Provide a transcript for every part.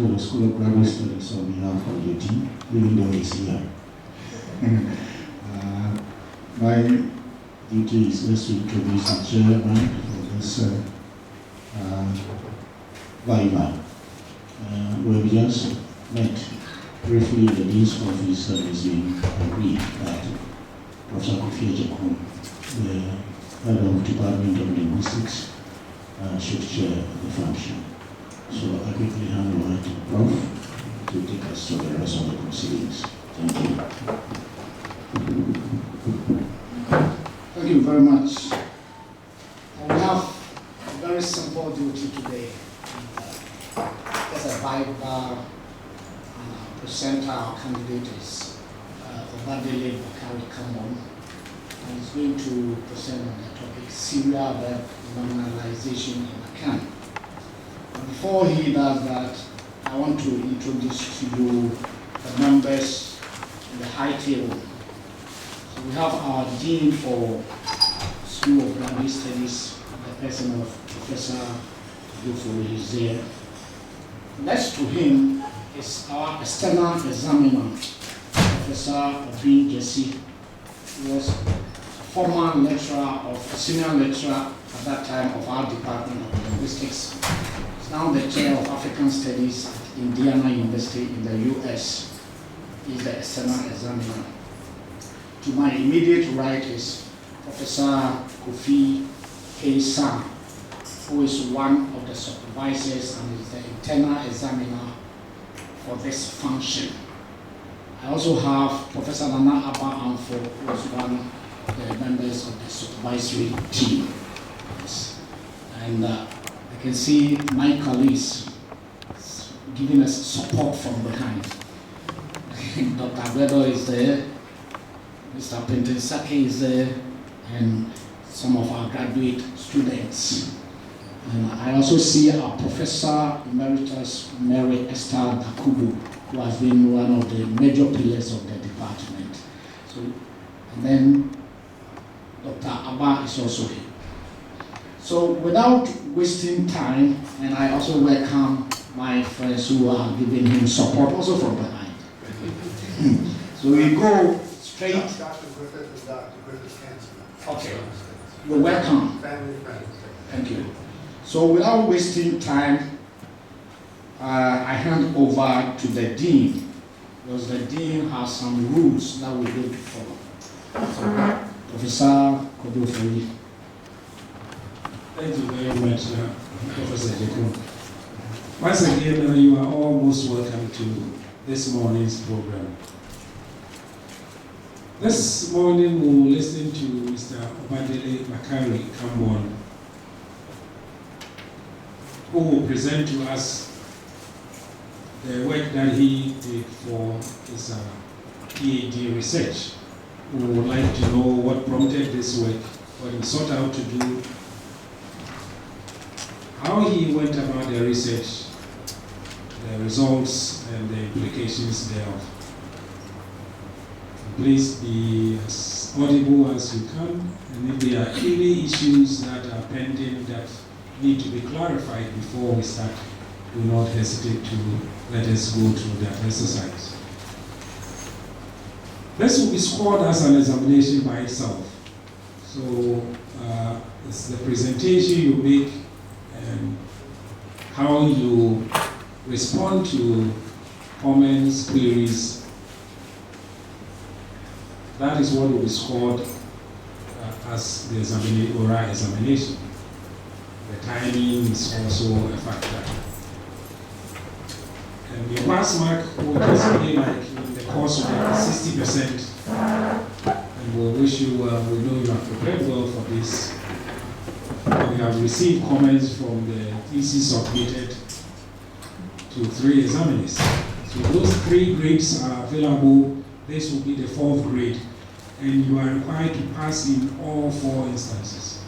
to the School of Graduate Studies on behalf of the team, even though he's here. My duty is just to introduce the chairman for this Viva. We've just met briefly in the Dean's office and it's been agreed that Professor Kofi Ejekum, the head of Department of Linguistics, should chair the function. So I quickly hand over to Prof to take us through the rest of the proceedings. Thank you. Thank you very much. We have a very simple duty today. As a Viva presenter, our candidate is Obadele Kambon, and is going to present on the topic serial verb nominalization in account. Before he does that, I want to introduce to you the members in the high table. So we have our Dean for School of Graduate Studies, the person of Professor Viva is there. Next to him is our external examiner, Professor Obin Jesse, who was a former lecturer of senior lecturer at that time of our Department of Linguistics. He's now the chair of African Studies at Indiana University in the US. He's the external examiner. To my immediate right is Professor Kofi Ejekum, who is one of the supervisors and is the internal examiner for this function. I also have Professor Nana Abba Amfo, who is one of the members of the supervisory team. Yes. And I can see my colleagues giving us support from behind. Dr. Agwedo is there, Mr. Pentensaki is there, and some of our graduate students. And I also see our Professor Emeritus Mary Esther Dakubu, who has been one of the major pillars of the department. So, and then Dr. Abba is also here. So without wasting time, and I also welcome my friends who are giving him support also from behind. So we go straight. Okay, you're welcome. Thank you. So without wasting time, I hand over to the Dean, because the Dean has some rules that we need to follow. So, Professor Kofi. Thank you very much, Professor Ejekum. Once again, you are all most welcome to this morning's program. This morning we will listen to Mr. Obadele Kambon, who will present to us the work that he did for his PhD research. We would like to know what prompted this work, what he sought out to do, how he went about the research, the results and the implications thereof. Please be as audible as you can, and if there are any issues that are pending that need to be clarified before we start, do not hesitate to let us go through that exercise. This will be scored as an examination by itself. So it's the presentation you make and how you respond to comments, queries. That is what will be scored as the oral examination. The timing is also a factor. And your pass mark will just be like in the course of 60%. And we'll wish you well. We know you have prepared well for this. We have received comments from the thesis submitted to 3 examiners. So those 3 grades are available. This will be the 4th grade. And you are required to pass in all 4 instances.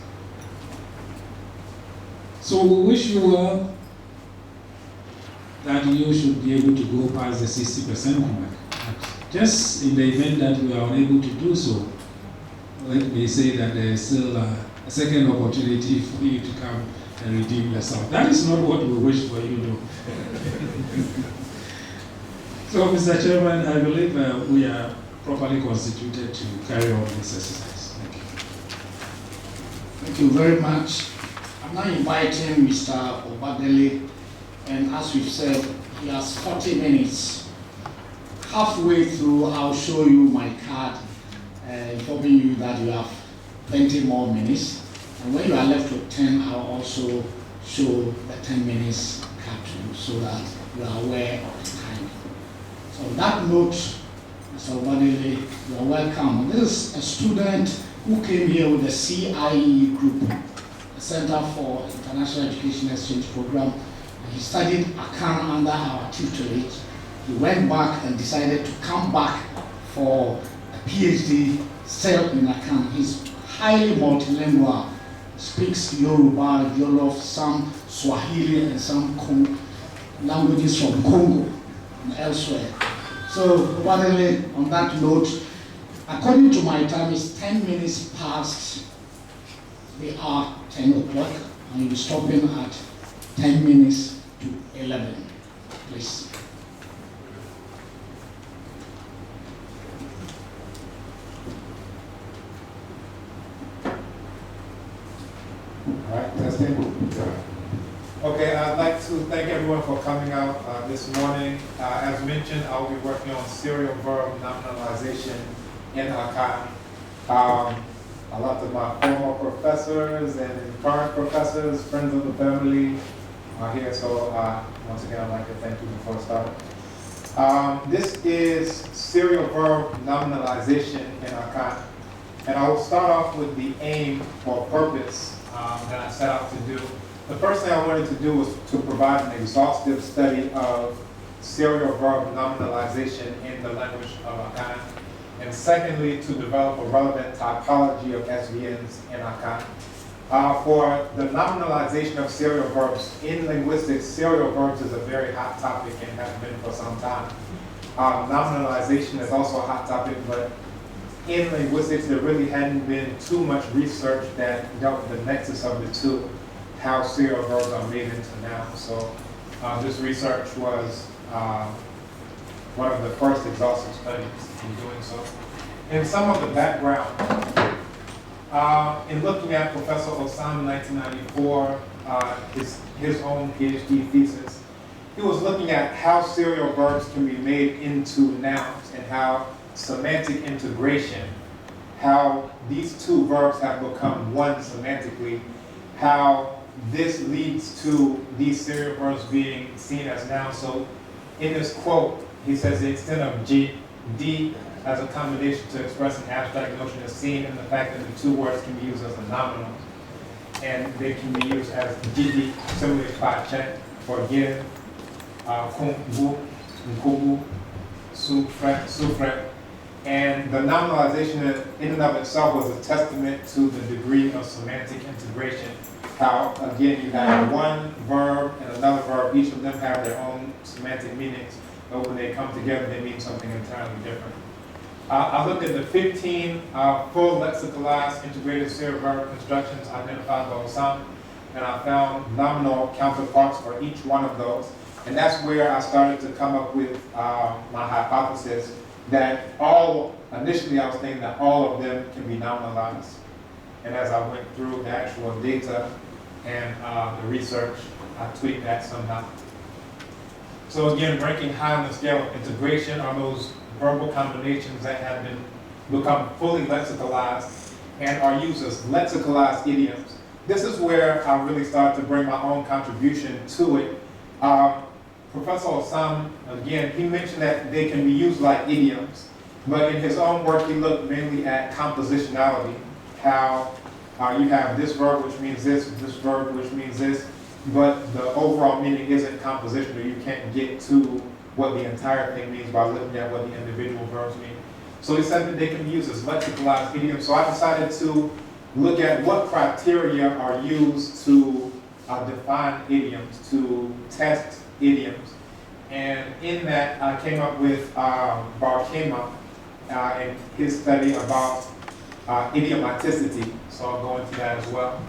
So we wish you well that you should be able to go past the 60% mark. Just in the event that we are unable to do so, let me say that there is still a second opportunity for you to come and redeem yourself. That is not what we wish for you, though. So, Mr. Chairman, I believe we are properly constituted to carry on this exercise. Thank you. Thank you very much. I'm now inviting Mr. Obadele, and as we've said, he has 40 minutes. Halfway through, I'll show you my card, informing you that you have 20 more minutes. And when you are left with 10, I'll also show the 10 minutes card to you so that you are aware of the time. So on that note, Mr. Obadele, you are welcome. This is a student who came here with the CIE group, the Center for International Education Exchange Program. He studied Akan under our tutelage. He went back and decided to come back for a PhD still in Akan. He's highly multilingual, speaks Yoruba, Wolof, some Swahili, and some languages from Congo and elsewhere. So, Obadele, on that note, according to my time, it's 10 minutes past the hour 10 o'clock, and you'll be stopping at 10 minutes to 11, please. All right, testing. Okay, I'd like to thank everyone for coming out this morning. As mentioned, I'll be working on serial verb nominalization in Akan. A lot of my former professors and current professors, friends of the family are here, so once again, I'd like to thank you before starting. This is serial verb nominalization in Akan, and I will start off with the aim or purpose that I set out to do. The first thing I wanted to do was to provide an exhaustive study of serial verb nominalization in the language of Akan, and secondly, to develop a relevant typology of SVNs in Akan. For the nominalization of serial verbs in linguistics, serial verbs is a very hot topic and has been for some time. Nominalization is also a hot topic, but in linguistics, there really hadn't been too much research that dealt with the nexus of the two, how serial verbs are made into nouns. So this research was one of the first exhaustive studies in doing so. And some of the background, in looking at Professor Osam in 1994, his own PhD thesis, he was looking at how serial verbs can be made into nouns and how semantic integration, how these two verbs have become one semantically, how this leads to these serial verbs being seen as nouns. So in this quote, he says the extent of D as a combination to express an abstract notion is seen in the fact that the two words can be used as a nominal, and they can be used as Gidi, similarly Pache, forgive, Kumbu, Nkubu, Sufret. And the nominalization in and of itself was a testament to the degree of semantic integration. How, again, you have one verb and another verb, each of them have their own semantic meanings, but when they come together, they mean something entirely different. I looked at the 15 full lexicalized integrated serial verb constructions identified by Osam, and I found nominal counterparts for each one of those. And that's where I started to come up with my hypothesis that initially I was thinking that all of them can be nominalized. And as I went through the actual data and the research, I tweaked that somehow. So again, ranking high on the scale of integration are those verbal combinations that have become fully lexicalized and are used as lexicalized idioms. This is where I really started to bring my own contribution to it. Professor Osam, again, he mentioned that they can be used like idioms, but in his own work, he looked mainly at compositionality, how you have this verb which means this verb which means this, but the overall meaning isn't compositional. You can't get to what the entire thing means by looking at what the individual verbs mean. So he said that they can be used as lexicalized idioms. So I decided to look at what criteria are used to define idioms, to test idioms. And in that, I came up with Barkema in his study about idiomaticity. So I'll go into that as well.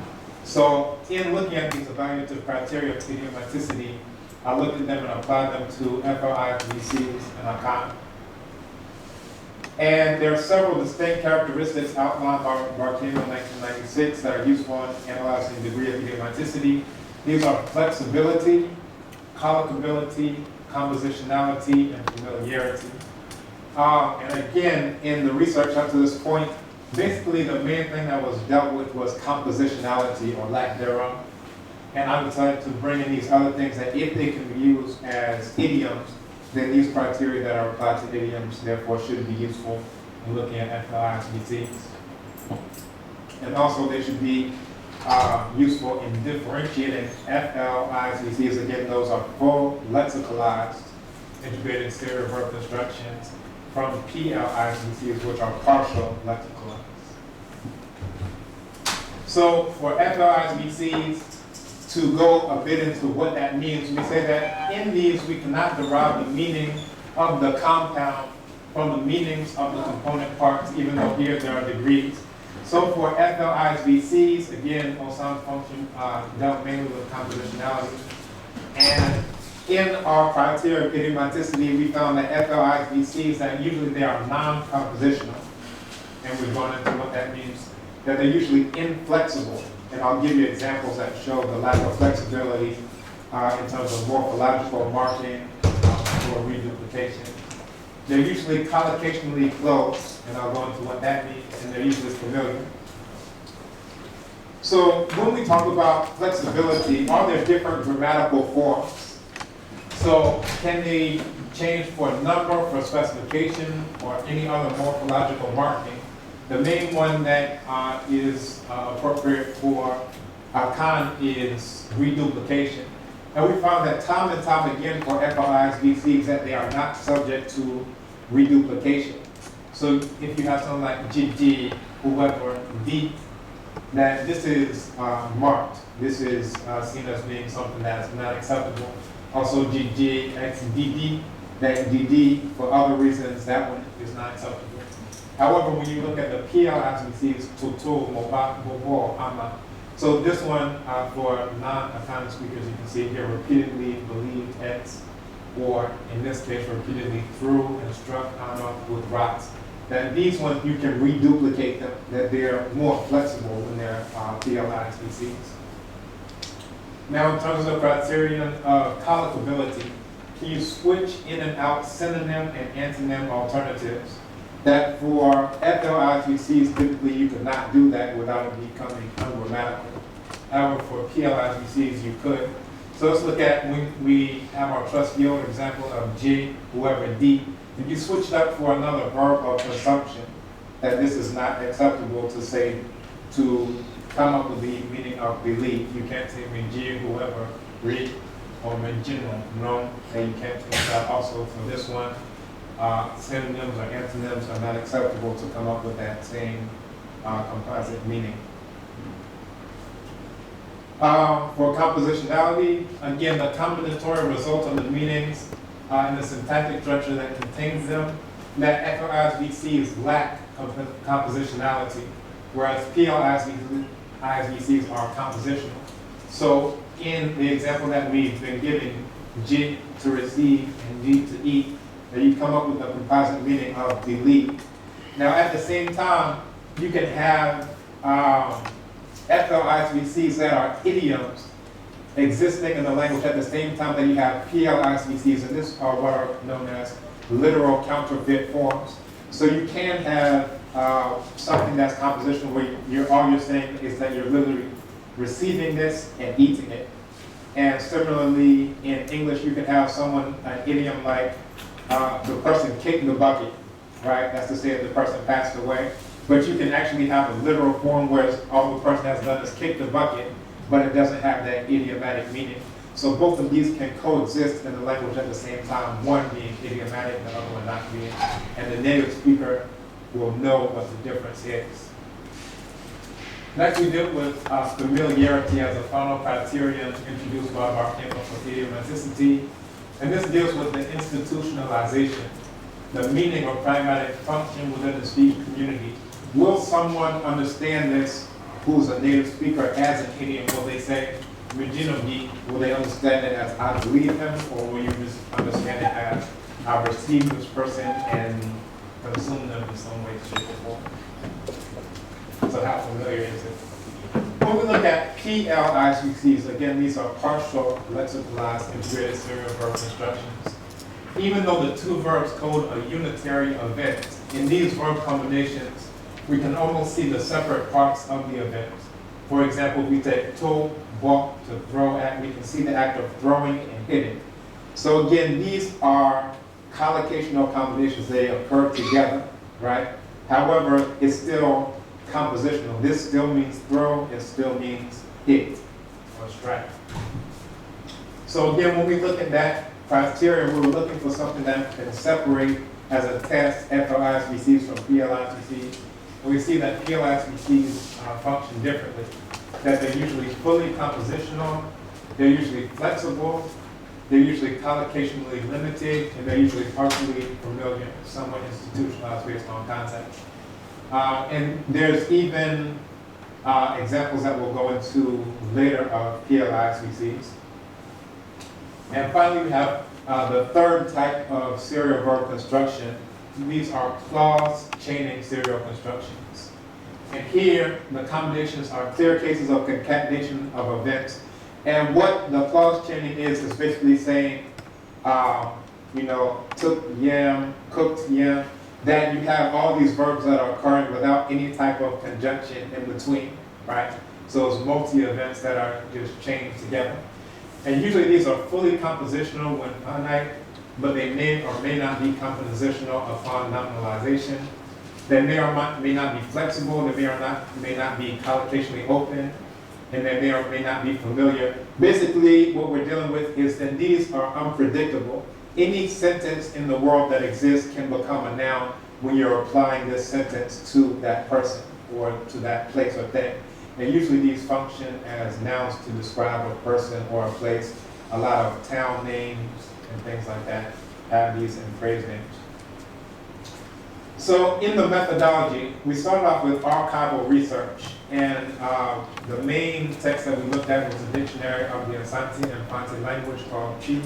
So in looking at these evaluative criteria of idiomaticity, I looked at them and applied them to FLIs, VCs, and Akana. And there are several distinct characteristics outlined by Bartino in 1996 that are useful in analyzing the degree of idiomaticity. These are flexibility, collocability, compositionality, and familiarity. And again, in the research up to this point, basically the main thing that was dealt with was compositionality or lack thereof. And I decided to bring in these other things that if they can be used as idioms, then these criteria that are applied to idioms therefore should be useful in looking at FLIs, VCs. And also they should be useful in differentiating FLIs, VCs. Again, those are full lexicalized integrated stereo verb constructions from PLIs, VCs, which are partial lexicalized. So for FLIs, VCs, to go a bit into what that means, we say that in these we cannot derive the meaning of the compound from the meanings of the component parts, even though here there are degrees. So for FLIs, VCs, again, Osan's function dealt mainly with compositionality. And in our criteria of idiomaticity, we found that FLIs, VCs, that usually they are non-compositional. And we've gone into what that means, that they're usually inflexible. And I'll give you examples that show the lack of flexibility in terms of morphological marking or reduplication. They're usually collocationally close, and I'll go into what that means, and they're usually familiar. So when we talk about flexibility, are there different grammatical forms? So can they change for number, for specification, or any other morphological marking? The main one that is appropriate for Akan is reduplication. And we found that time and time again for FLIs, VCs, that they are not subject to reduplication. So if you have something like GG, whoever, D, that this is marked. This is seen as being something that's not acceptable. Also GG, XDD, that DD, for other reasons, that one is not acceptable. However, when you look at the PLIs, VCs, Tutu, Bobo, Ama. So this one, for non-Akana speakers, you can see here, repeatedly believed X, or in this case, repeatedly threw and struck Ama with rocks. That these ones, you can reduplicate them, that they're more flexible when they're PLIs, VCs. Now, in terms of the criterion of collocability, can you switch in and out synonym and antonym alternatives? That for FLIs, VCs, typically you could not do that without it becoming ungrammatical. However, for PLIs, VCs, you could. So let's look at when we have our trust yield example of G, whoever, D. If you switched up for another verb of consumption, that this is not acceptable to say, to come up with the meaning of believe. You can't say Menji, whoever, read, or Menjino, no, and you can't change that also for this one. Synonyms or antonyms are not acceptable to come up with that same composite meaning. For compositionality, again, the combinatorial result of the meanings and the syntactic structure that contains them, that FLIs, VCs lack compositionality, whereas PLIs, VCs are compositional. So in the example that we've been giving, G to receive and G to eat, that you come up with a composite meaning of believe. Now at the same time, you can have FLIs, VCs that are idioms existing in the language at the same time that you have PLIs, VCs, and this are what are known as literal counterfeit forms. So you can have something that's compositional where all you're saying is that you're literally receiving this and eating it. And similarly, in English, you can have someone, an idiom like the person kicked the bucket, right? That's to say that the person passed away. But you can actually have a literal form where all the person has done is kick the bucket, but it doesn't have that idiomatic meaning. So both of these can coexist in the language at the same time, one being idiomatic and the other one not being. And the native speaker will know what the difference is. Next, we deal with familiarity as a final criterion introduced by Bartino for idiomaticity. And this deals with the institutionalization, the meaning or pragmatic function within the speech community. Will someone understand this who's a native speaker as an idiom, will they say, Reginogi, will they understand it as I believe him, or will you just understand it as I receive this person and consume them in some way, shape, or form? So how familiar is it? When we look at PLICCs, again, these are partial lexicalized integrated serial verb constructions. Even though the two verbs code a unitary event, in these verb combinations, we can almost see the separate parts of the event. For example, if we take to, walk, to throw at, we can see the act of throwing and hitting. So again, these are collocational combinations. They occur together, right? However, it's still compositional. This still means throw, it still means hit or strike. So again, when we look at that criteria, we were looking for something that can separate as a test FLISVCs from PLISVCs. And we see that PLISVCs function differently, that they're usually fully compositional, they're usually flexible, they're usually collocationally limited, and they're usually partially familiar, somewhat institutionalized based on context. And there's even examples that we'll go into later of PLISVCs. And finally, we have the third type of serial verb construction. These are clause chaining serial constructions. And here, the combinations are clear cases of concatenation of events. And what the clause chaining is basically saying, took yam, cooked yam, that you have all these verbs that are occurring without any type of conjunction in between, right? So it's multi-events that are just chained together. And usually these are fully compositional when finite, but they may or may not be compositional upon nominalization. They may or may not be flexible, they may not be collocationally open, and they may or may not be familiar. Basically, what we're dealing with is that these are unpredictable. Any sentence in the world that exists can become a noun when you're applying this sentence to that person or to that place or thing. And usually these function as nouns to describe a person or a place. A lot of town names and things like that have these in phrase names. So in the methodology, we started off with archival research. And the main text that we looked at was a dictionary of the Asante and Fanti language called Chi.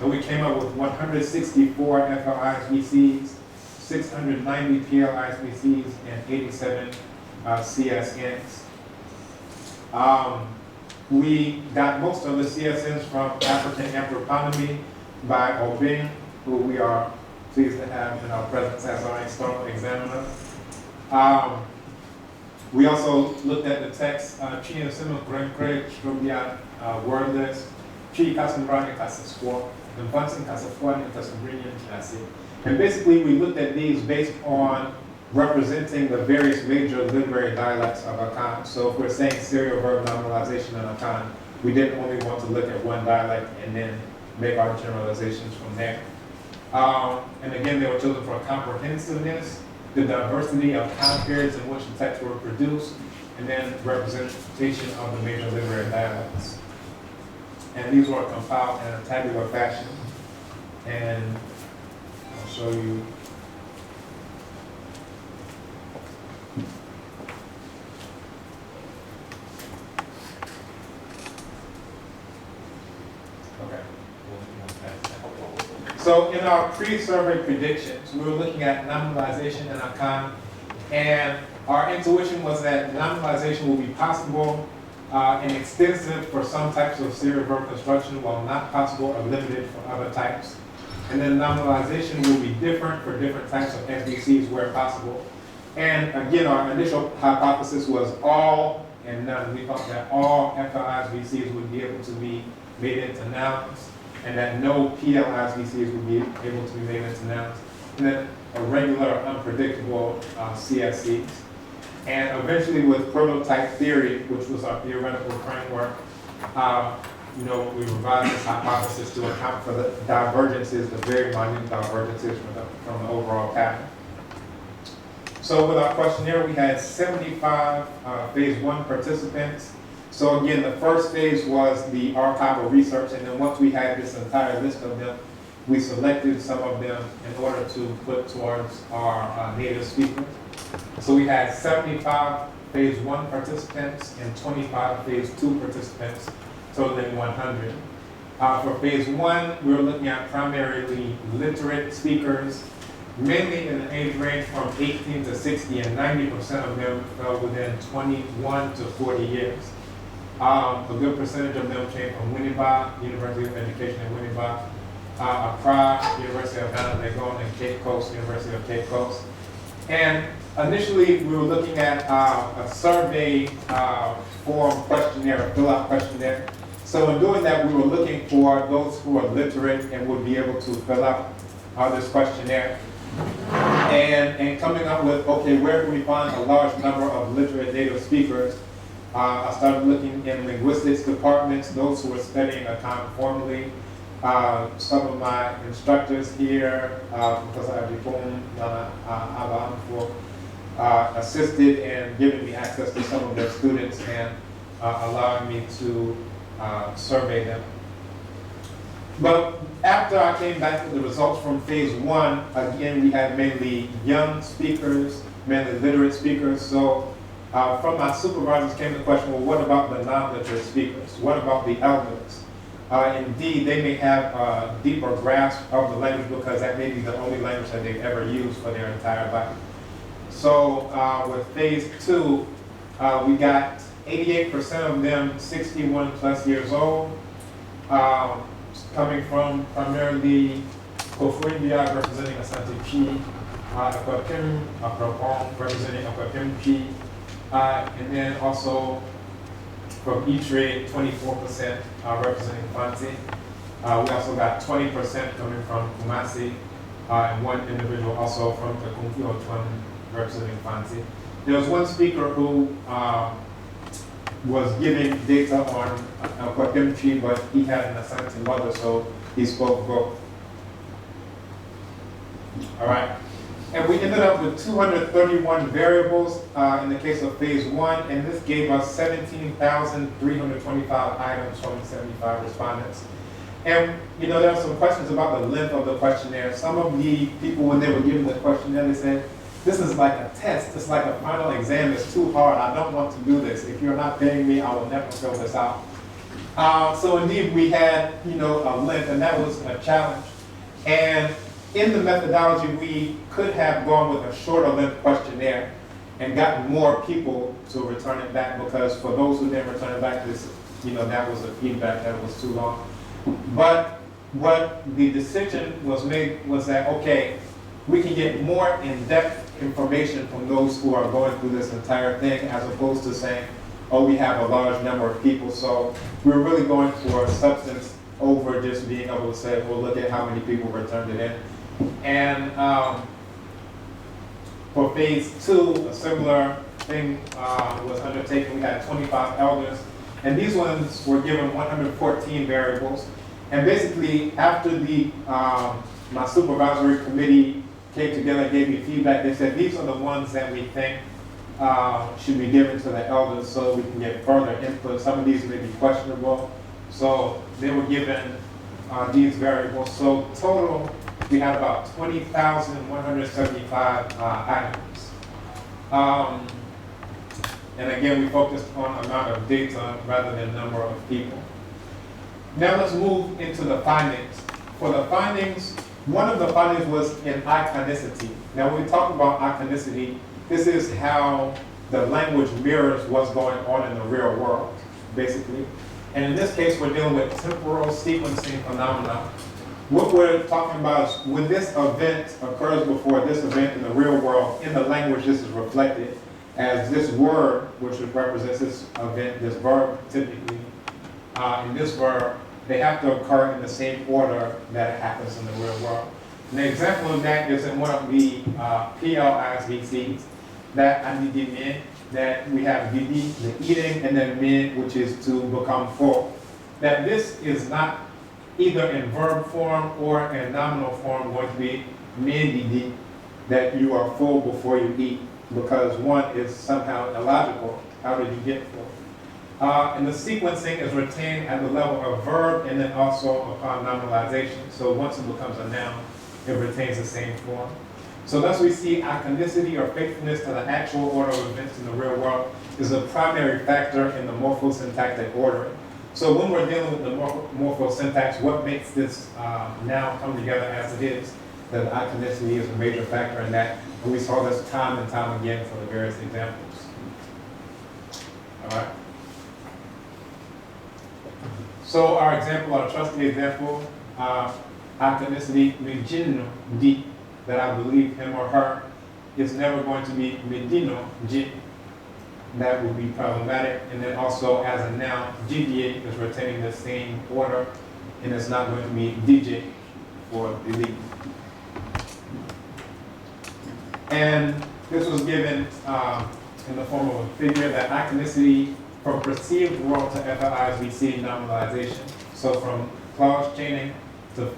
So we came up with 164 FLISVCs, 690 PLISVCs, and 87 CSNs. We got most of the CSNs from African Anthropology by Obeng, who we are pleased to have in our presence as our external examiner. We also looked at the text, Chi and Simon Craig, Strobia, word list, Chi Kasambrani Kasasquat, and Bunsen Kasafwani and Kasambrinian Kasi. And basically, we looked at these based on representing the various major literary dialects of Akan. So if we're saying serial verb nominalization in Akan, we didn't only want to look at one dialect and then make our generalizations from there. And again, they were chosen for comprehensiveness, the diversity of time periods in which the texts were produced, and then representation of the major literary dialects. And these were compiled in a tabular fashion. And I'll show you. Okay. So in our pre-survey predictions, we were looking at nominalization in Akan, and our intuition was that nominalization will be possible and extensive for some types of serial verb construction, while not possible or limited for other types. And then nominalization will be different for different types of SVCs where possible. And again, our initial hypothesis was all and none. We thought that all FLISVCs would be able to be made into nouns, and that no PLISVCs would be able to be made into nouns. And then a regular, unpredictable CSCs. And eventually with prototype theory, which was our theoretical framework, we revised this hypothesis to account for the divergences, the very minute divergences from the overall pattern. So with our questionnaire, we had 75 phase 1 participants. So again, the first phase was the archival research, and then once we had this entire list of them, we selected some of them in order to put towards our native speakers. So we had 75 phase 1 participants and 25 phase 2 participants, totaling 100. For phase 1, we were looking at primarily literate speakers, mainly in the age range from 18 to 60, and 90% of them fell within 21 to 40 years. A good percentage of them came from Winneba, University of Education in Winneba, Accra, University of Ghana-Legon, and Cape Coast, University of Cape Coast. And initially, we were looking at a survey form questionnaire, a fill-out questionnaire. So in doing that, we were looking for those who are literate and would be able to fill out this questionnaire. And coming up with, okay, where can we find a large number of literate native speakers? I started looking in linguistics departments, those who were studying account formally. Some of my instructors here, Professor Abdipon, assisted in giving me access to some of their students and allowing me to survey them. But after I came back with the results from phase 1, again, we had mainly young speakers, mainly literate speakers. So from my supervisors came the question, well, what about the non-literate speakers? What about the elders? Indeed, they may have a deeper grasp of the language because that may be the only language that they've ever used for their entire life. So with phase 2, we got 88% of them 61 plus years old, coming from primarily Kofuindia representing Asante P, Akwakim, Akropong representing Akwakim P, and then also from Itre, 24% representing Fanti. We also got 20% coming from Kumasi, and one individual also from the Kumfi Otwan representing Fanti. There was one speaker who was giving data on Kwakemchi, but he had an Asante mother, so he spoke both. All right. And we ended up with 231 variables in the case of phase 1, and this gave us 17,325 items from 75 respondents. And you know, there are some questions about the length of the questionnaire. Some of the people, when they were given the questionnaire, they said, this is like a test, it's like a final exam, it's too hard, I don't want to do this. If you're not paying me, I will never fill this out. So indeed, we had, you know, a length, and that was a challenge. And in the methodology, we could have gone with a shorter length questionnaire and gotten more people to return it back, because for those who didn't return it back, this, you know, that was the feedback that it was too long. But what the decision was made was that, okay, we can get more in-depth information from those who are going through this entire thing, as opposed to saying, oh, we have a large number of people. So we're really going for substance over just being able to say, well, look at how many people returned it in. And for phase 2, a similar thing was undertaken. We had 25 elders, and these ones were given 114 variables. And basically, after the my supervisory committee came together and gave me feedback, they said these are the ones that we think should be given to the elders so we can get further input. Some of these may be questionable, so they were given these variables. So total, we had about 20,175 items. And again, we focused on amount of data rather than number of people. Now let's move into the findings. For the findings, one of the findings was in iconicity. Now when we talk about iconicity, this is how the language mirrors what's going on in the real world, basically. And in this case, we're dealing with temporal sequencing phenomena. What we're talking about is when this event occurs before this event in the real world, in the language, this is reflected as this word, which represents this event, this verb typically. In this verb, they have to occur in the same order that it happens in the real world. An example of that is in one of the PLISVCs, that anidime, that we have vidi, the eating, and then me, which is to become full. That this is not either in verb form or in nominal form going to be me didi, that you are full before you eat, because one is somehow illogical. How did you get full? And the sequencing is retained at the level of verb and then also upon nominalization. So once it becomes a noun, it retains the same form. So thus we see iconicity or faithfulness to the actual order of events in the real world is a primary factor in the morphosyntactic ordering. So when we're dealing with the morphosyntax, what makes this noun come together as it is, that iconicity is a major factor in that. And we saw this time and time again for the various examples. All right. So our example, our trusted example, iconicity, Medino di, that I believe him or her, is never going to be Medino ji. That would be problematic. And then also as a noun, GDA is retaining the same order, and it's not going to be DJ or delete. And this was given in the form of a figure that iconicity from perceived world to FLIs we see nominalization. So from clause chaining to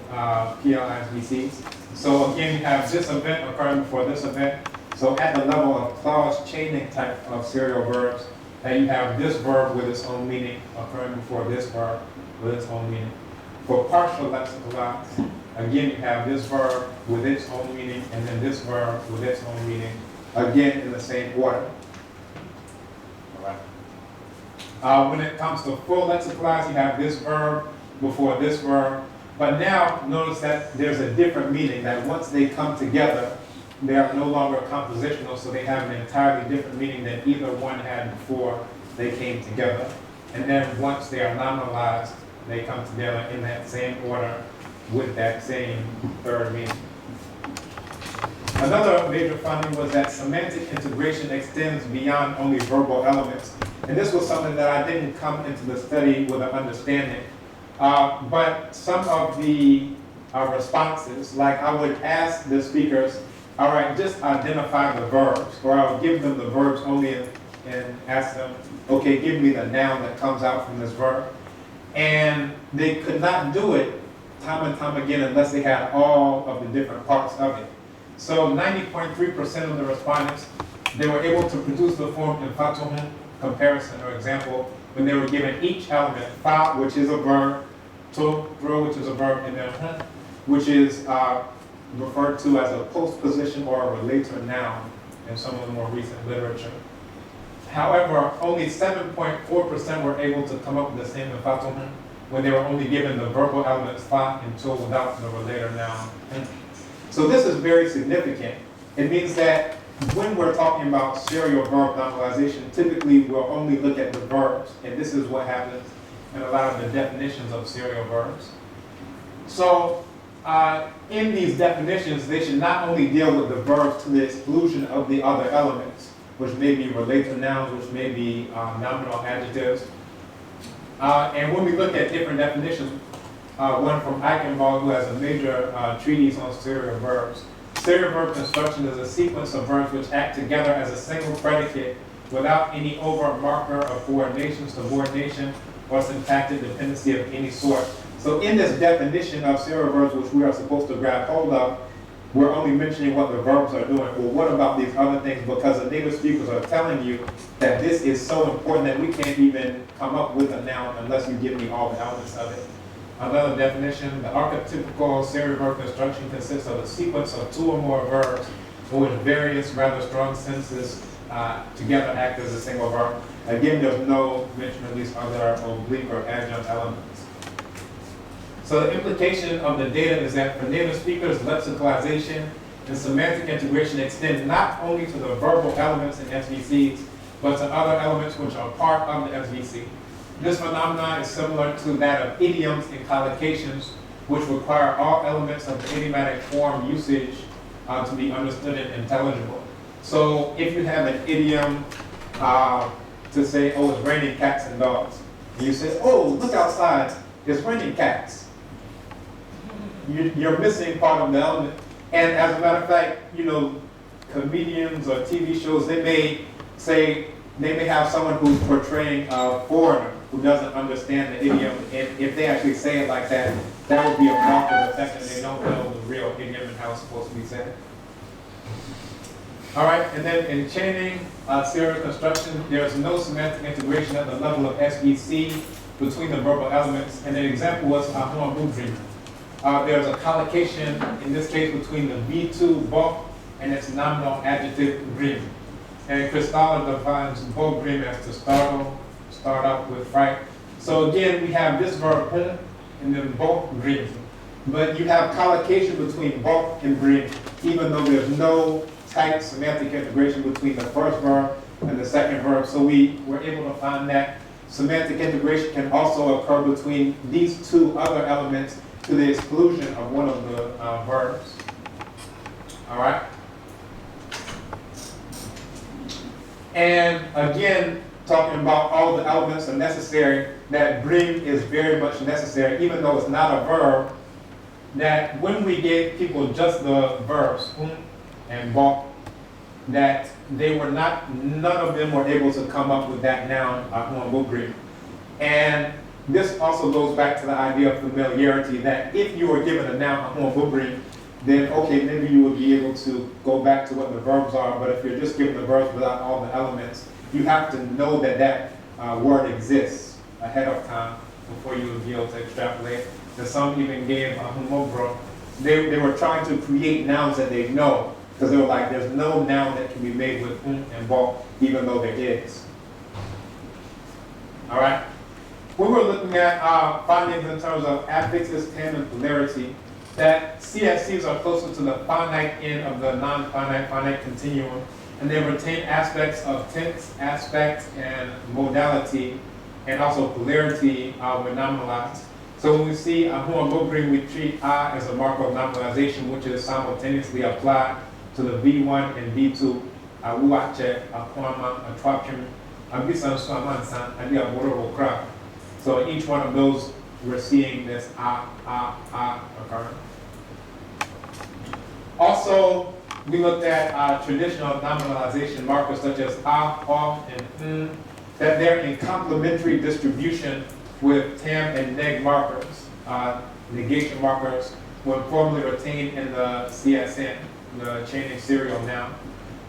PLIs we see. So again, you have this event occurring before this event. So at the level of clause chaining type of serial verbs, and you have this verb with its own meaning occurring before this verb with its own meaning. For partial lexicalized, again, you have this verb with its own meaning, and then this verb with its own meaning, again in the same order. All right. When it comes to full lexicalized, you have this verb before this verb. But now, notice that there's a different meaning, that once they come together, they are no longer compositional, so they have an entirely different meaning than either one had before they came together. And then once they are nominalized, they come together in that same order with that same third meaning. Another major finding was that semantic integration extends beyond only verbal elements. And this was something that I didn't come into the study with an understanding. But some of the responses, like I would ask the speakers, all right, just identify the verbs, or I would give them the verbs only and ask them, okay, give me the noun that comes out from this verb. And they could not do it time and time again unless they had all of the different parts of it. So 90.3% of the respondents, they were able to produce the form in Fatuhun comparison or example when they were given each element, fa, which is a verb, to, throw, which is a verb, and then hun, which is referred to as a postposition or a relator noun in some of the more recent literature. However, only 7.4% were able to come up with the same in Fatuhun when they were only given the verbal elements fa and to without the relator noun. So this is very significant. It means that when we're talking about serial verb nominalization, typically we'll only look at the verbs, and this is what happens in a lot of the definitions of serial verbs. So in these definitions, they should not only deal with the verbs to the exclusion of the other elements, which may be relator nouns, which may be nominal adjectives. And when we look at different definitions, one from Eichenwald, who has a major treatise on serial verbs. Serial verb construction is a sequence of verbs which act together as a single predicate without any overt marker of coordination, subordination, or syntactic dependency of any sort. So in this definition of serial verbs, which we are supposed to grab hold of, we're only mentioning what the verbs are doing. Well, what about these other things? Because the native speakers are telling you that this is so important that we can't even come up with a noun unless you give me all the elements of it. Another definition, the archetypical serial verb construction consists of a sequence of two or more verbs in which various rather strong senses together act as a single verb. Again, there's no mention of these other oblique or adjunct elements. So the implication of the data is that for native speakers, lexicalization and semantic integration extend not only to the verbal elements in SVCs, but to other elements which are part of the SVC. This phenomenon is similar to that of idioms and collocations, which require all elements of the idiomatic form usage to be understood and intelligible. So if you have an idiom to say, oh, it's raining cats and dogs, and you say, oh, look outside, it's raining cats. You're missing part of the element. And as a matter of fact, you know, comedians or TV shows, they may have someone who's portraying a foreigner who doesn't understand the idiom, and if they actually say it like that, that would be a marker of the fact that they don't know the real idiom and how it's supposed to be said. All right, and then in chaining serial construction, there's no semantic integration at the level of SVC between the verbal elements, and an example was Ahua Budrin. There's a collocation, in this case, between the V2 bulk and its nominal adjective grim. And Christalla defines both grim as to startle, start up with fright. So again, we have this verb hum, and then both grim. But you have collocation between both and grim, even though there's no tight semantic integration between the first verb and the second verb. So we were able to find that semantic integration can also occur between these two other elements to the exclusion of one of the verbs. All right? And again, talking about all the elements are necessary, that bring is very much necessary, even though it's not a verb, that when we gave people just the verbs, and bok, that they were not, none of them were able to come up with that noun, bring. And this also goes back to the idea of familiarity, that if you were given a noun, bring, then okay, maybe you would be able to go back to what the verbs are, but if you're just given the verbs without all the elements, you have to know that that word exists ahead of time before you would be able to extrapolate. And some even gave they were trying to create nouns that they know, because they were like, there's no noun that can be made with and bok, even though there is. All right? We were looking at findings in terms of affixes, tem, and polarity, that CSCs are closer to the finite end of the non-finite finite continuum, and they retain aspects of tense, aspect, and modality, and also polarity when nominalized. So when we see bring, we treat a as a marker of nominalization, which is simultaneously applied to the V1 and V2, uache, akwama, atwapim, abisan swamansan, and the aborokra. So each one of those, we're seeing this occurring. Also, we looked at traditional nominalization markers such as off, and that they're in complementary distribution with tam and neg markers, negation markers, when formally retained in the CSN, the chaining serial noun.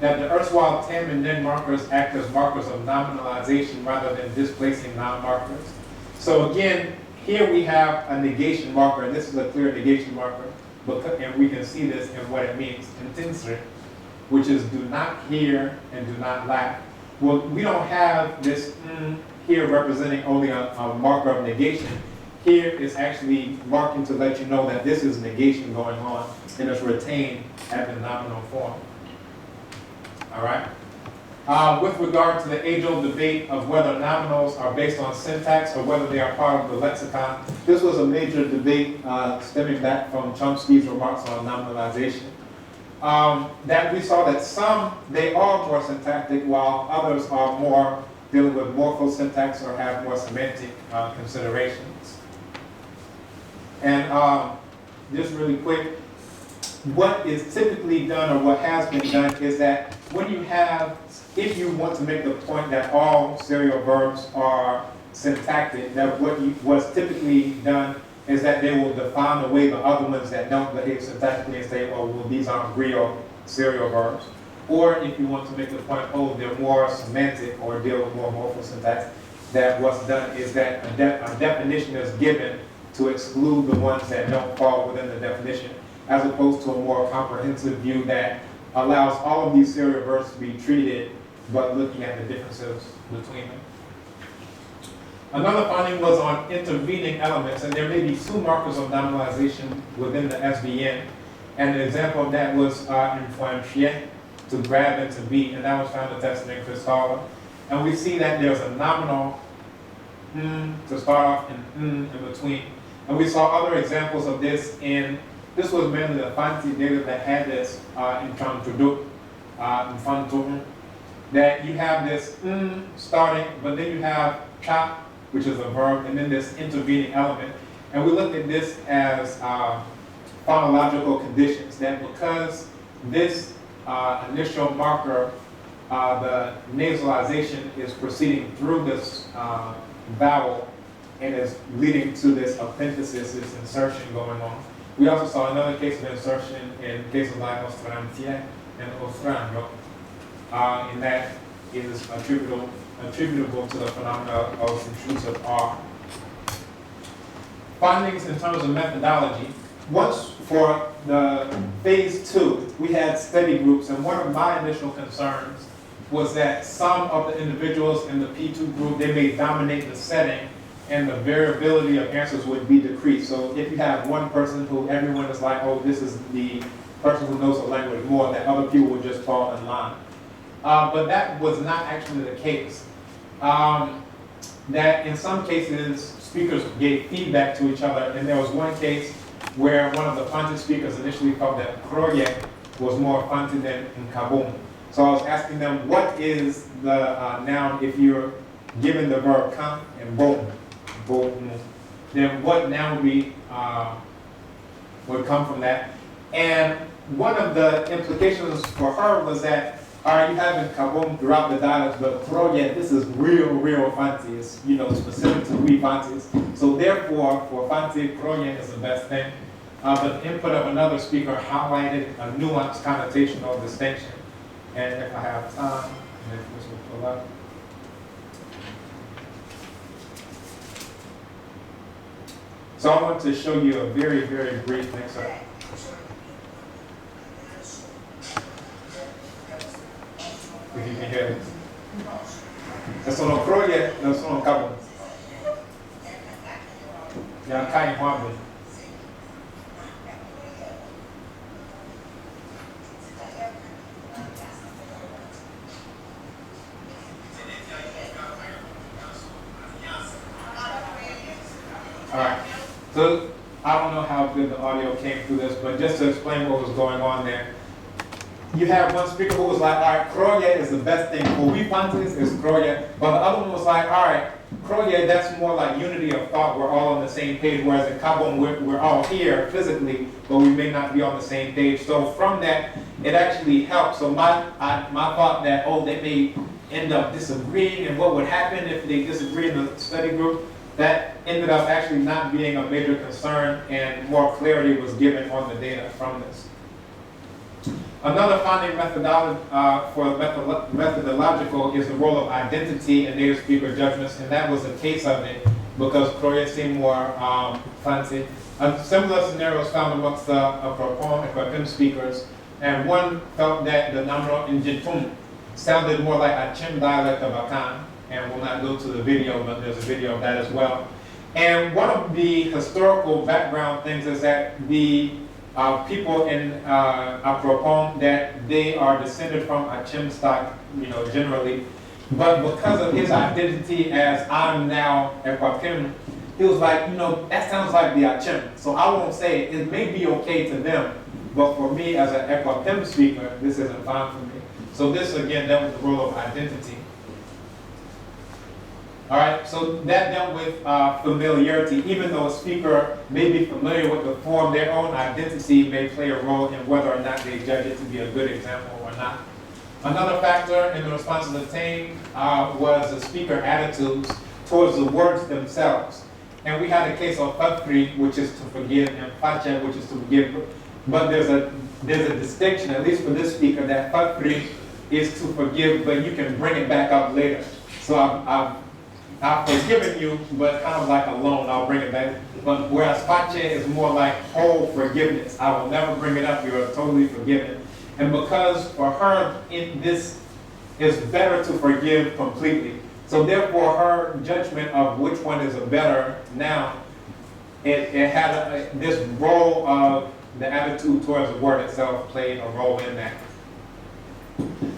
That the erstwhile tam and neg markers act as markers of nominalization rather than displacing noun markers. So again, here we have a negation marker, and this is a clear negation marker, and we can see this in what it means, intensely, which is do not hear and do not lack. Well, we don't have this here representing only a marker of negation. Here is actually marking to let you know that this is negation going on, and it's retained at the nominal form. All right? With regard to the age-old debate of whether nominals are based on syntax or whether they are part of the lexicon, this was a major debate stemming back from Chomsky's remarks on nominalization. That we saw that some, they are more syntactic, while others are more dealing with morphosyntax or have more semantic considerations. And just really quick, what is typically done or what has been done is that when you have, if you want to make the point that all serial verbs are syntactic, that what's typically done is that they will define away the other ones that don't behave syntactically and say, oh, well, these aren't real serial verbs. Or if you want to make the point, oh, they're more semantic or deal with more morphosyntax, that what's done is that a definition is given to exclude the ones that don't fall within the definition, as opposed to a more comprehensive view that allows all of these serial verbs to be treated, but looking at the differences between them. Another finding was on intervening elements, and there may be two markers of nominalization within the SVN. And the example of that was influentier, to grab and to beat, and that was found in Testament Christalla. And we see that there's a nominal to start off and in between. And we saw other examples of this in, this was mainly the fancy data that had this in Infantum, that you have this starting, but then you have cha, which is a verb, and then this intervening element. And we looked at this as phonological conditions, that because this initial marker, the nasalization is proceeding through this vowel and is leading to this epenthesis, this insertion going on. We also saw another case of insertion in cases like ostrantia and ostrango, and that is attributable to the phenomena of intrusive R. Findings in terms of methodology. once for the phase 2, we had study groups, and one of my initial concerns was that some of the individuals in the P2 group, they may dominate the setting, and the variability of answers would be decreased. So if you have one person who everyone is like, oh, this is the person who knows the language more, that other people would just fall in line. But that was not actually the case. That in some cases, speakers gave feedback to each other, and there was one case where one of the Fanti speakers initially felt that Kroye was more Fanti than Kambon. So I was asking them, what is the noun if you're given the verb come and bon, then what noun would come from that? And one of the implications for her was that, all right, you having Kambon throughout the dialects, but Kroye, this is real Fanti. It's, specific to we Fantis. So therefore, for Fanti, Kroye is the best thing. But the input of another speaker highlighted a nuanced connotation or distinction. And if I have time, and if this will pull up. So I want to show you a very brief excerpt. If you can hear it. Sono Kroye, no sono Kambon. Ya kai Huambe. All right. So I don't know how good the audio came through this, but just to explain what was going on there. You have one speaker who was like, all right, Kroye is the best thing. For we Fantis is Kroye. But the other one was like, all right, Kroye, that's more like unity of thought. We're all on the same page. Whereas in Kambon, we're all here physically, but we may not be on the same page. So from that, it actually helped. So my thought that, oh, they may end up disagreeing, and what would happen if they disagree in the study group, that ended up actually not being a major concern, and more clarity was given on the data from this. Another finding methodological is the role of identity in native speaker judgments, and that was the case of it because Kroye seemed more fancy. A similar scenario was found amongst the Apropon and Kwapim speakers, and one felt that the Namro in Jitum sounded more like a Chim dialect of Akan, and we'll not go to the video, but there's a video of that as well. And one of the historical background things is that the people in Apropon, that they are descended from Achim stock, generally. But because of his identity as I'm now Ekwapim, he was like, that sounds like the Achim. So I won't say it may be okay to them, but for me as an Ekwapim speaker, this isn't fine for me. So this again dealt with the role of identity. All right, so that dealt with familiarity. Even though a speaker may be familiar with the form, their own identity may play a role in whether or not they judge it to be a good example or not. Another factor in the responses obtained was the speaker attitudes towards the words themselves. And we had a case of Fakri, which is to forgive, and Fache, which is to forgive. But there's a distinction, at least for this speaker, that Fakri is to forgive, but you can bring it back up later. So I've forgiven you, but kind of like a loan, I'll bring it back. But whereas Fache is more like whole forgiveness. I will never bring it up, you are totally forgiven. And because for her, this is better to forgive completely. So therefore, her judgment of which one is a better now, it had this role of the attitude towards the word itself played a role in that.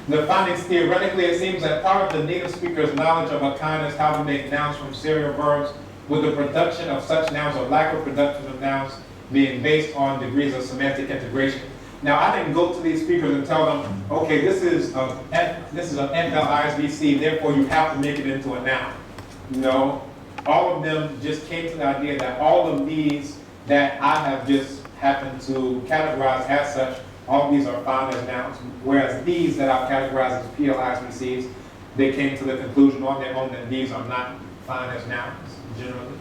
The findings theoretically, it seems that part of the native speaker's knowledge of Akan is how to make nouns from serial verbs, with the production of such nouns or lack of production of nouns being based on degrees of semantic integration. Now, I didn't go to these speakers and tell them, okay, this is an FLISBC, therefore you have to make it into a noun. No, all of them just came to the idea that all of these that I have just happened to categorize as such, all of these are found as nouns, whereas these that I've categorized as PLISBCs, they came to the conclusion on their own that these are not found as nouns, generally.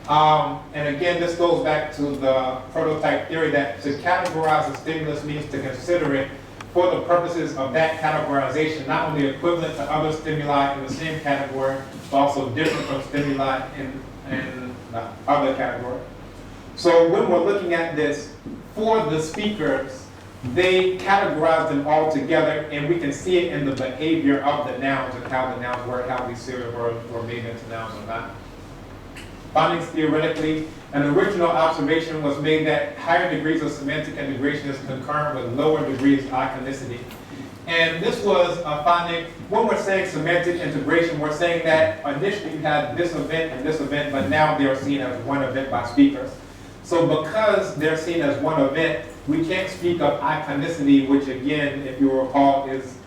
And again, this goes back to the prototype theory that to categorize a stimulus means to consider it for the purposes of that categorization, not only equivalent to other stimuli in the same category, but also different from stimuli in the other category. So when we're looking at this, for the speakers, they categorize them all together, and we can see it in the behavior of the nouns and how the nouns work, how these serial verbs were made into nouns or not. Phonics theoretically, an original observation was made that higher degrees of semantic integration is concurrent with lower degrees of iconicity. And this was a finding. When we're saying semantic integration, we're saying that initially you had this event, but now they're seen as one event by speakers. So because they're seen as one event, we can't speak of iconicity, which again, if you recall, is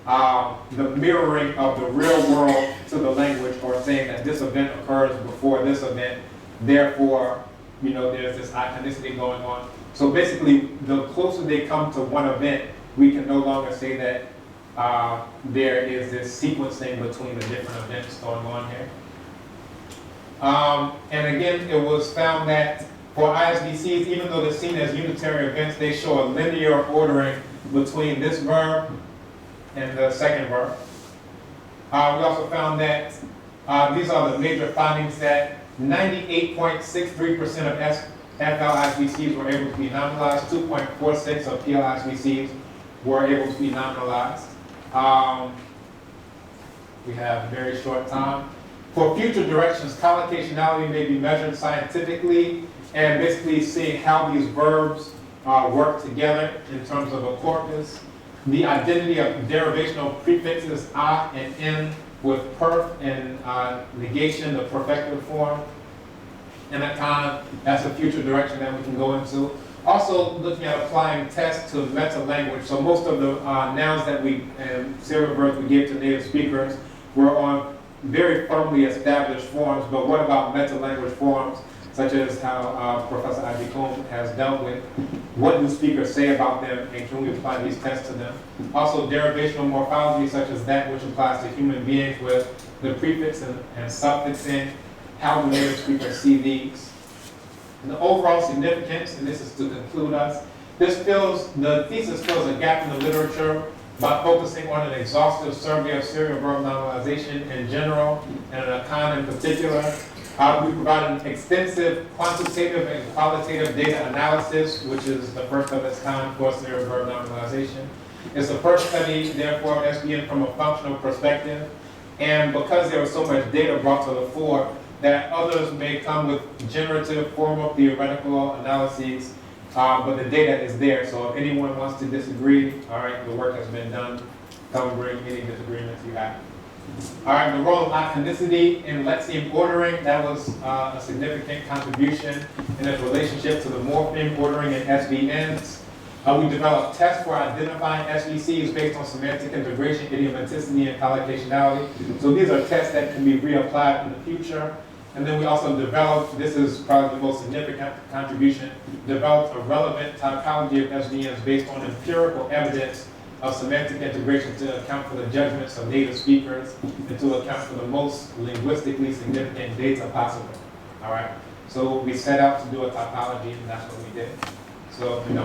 the mirroring of the real world to the language, or saying that this event occurs before this event, therefore, there's this iconicity going on. So basically, the closer they come to one event, we can no longer say that there is this sequencing between the different events going on here. And again, it was found that for ISVCs, even though they're seen as unitary events, they show a linear ordering between this verb and the second verb. We also found that these are the major findings, that 98.63% of FLISVCs were able to be nominalized, 2.46 of PLISVCs were able to be nominalized. We have very short time. For future directions, collocationality may be measured scientifically, and basically seeing how these verbs work together in terms of a corpus. The identity of derivational prefixes a and n with perf and negation, the perfective form. And that that's a future direction that we can go into. Also looking at applying tests to meta-language. So most of the nouns that and serial verbs we give to native speakers were on very firmly established forms, but what about meta-language forms, such as how Professor Ivy Combs has dealt with? What do speakers say about them, and can we apply these tests to them? Also, derivational morphology, such as that which applies to human beings with the prefix and suffix in. How do native speakers see these? And the overall significance, and this is to conclude us, the thesis fills a gap in the literature by focusing on an exhaustive survey of serial verb nominalization in general, and an account in particular. We provide an extensive quantitative and qualitative data analysis, which is the first of its kind for serial verb nominalization. It's the first study, therefore, SVN from a functional perspective. And because there was so much data brought to the fore, that others may come with generative, formal, theoretical analyses, but the data is there. So if anyone wants to disagree, all right, the work has been done. Come bring any disagreements you have. All right, the role of iconicity in lexium ordering, that was a significant contribution in its relationship to the morpheme ordering in SVNs. We developed tests for identifying SVCs based on semantic integration, idiomaticity, and collocationality. So these are tests that can be reapplied in the future. And then we also developed, this is probably the most significant contribution, developed a relevant typology of SVNs based on empirical evidence of semantic integration to account for the judgments of native speakers and to account for the most linguistically significant data possible. All right, so we set out to do a typology, and that's what we did. So, thank you.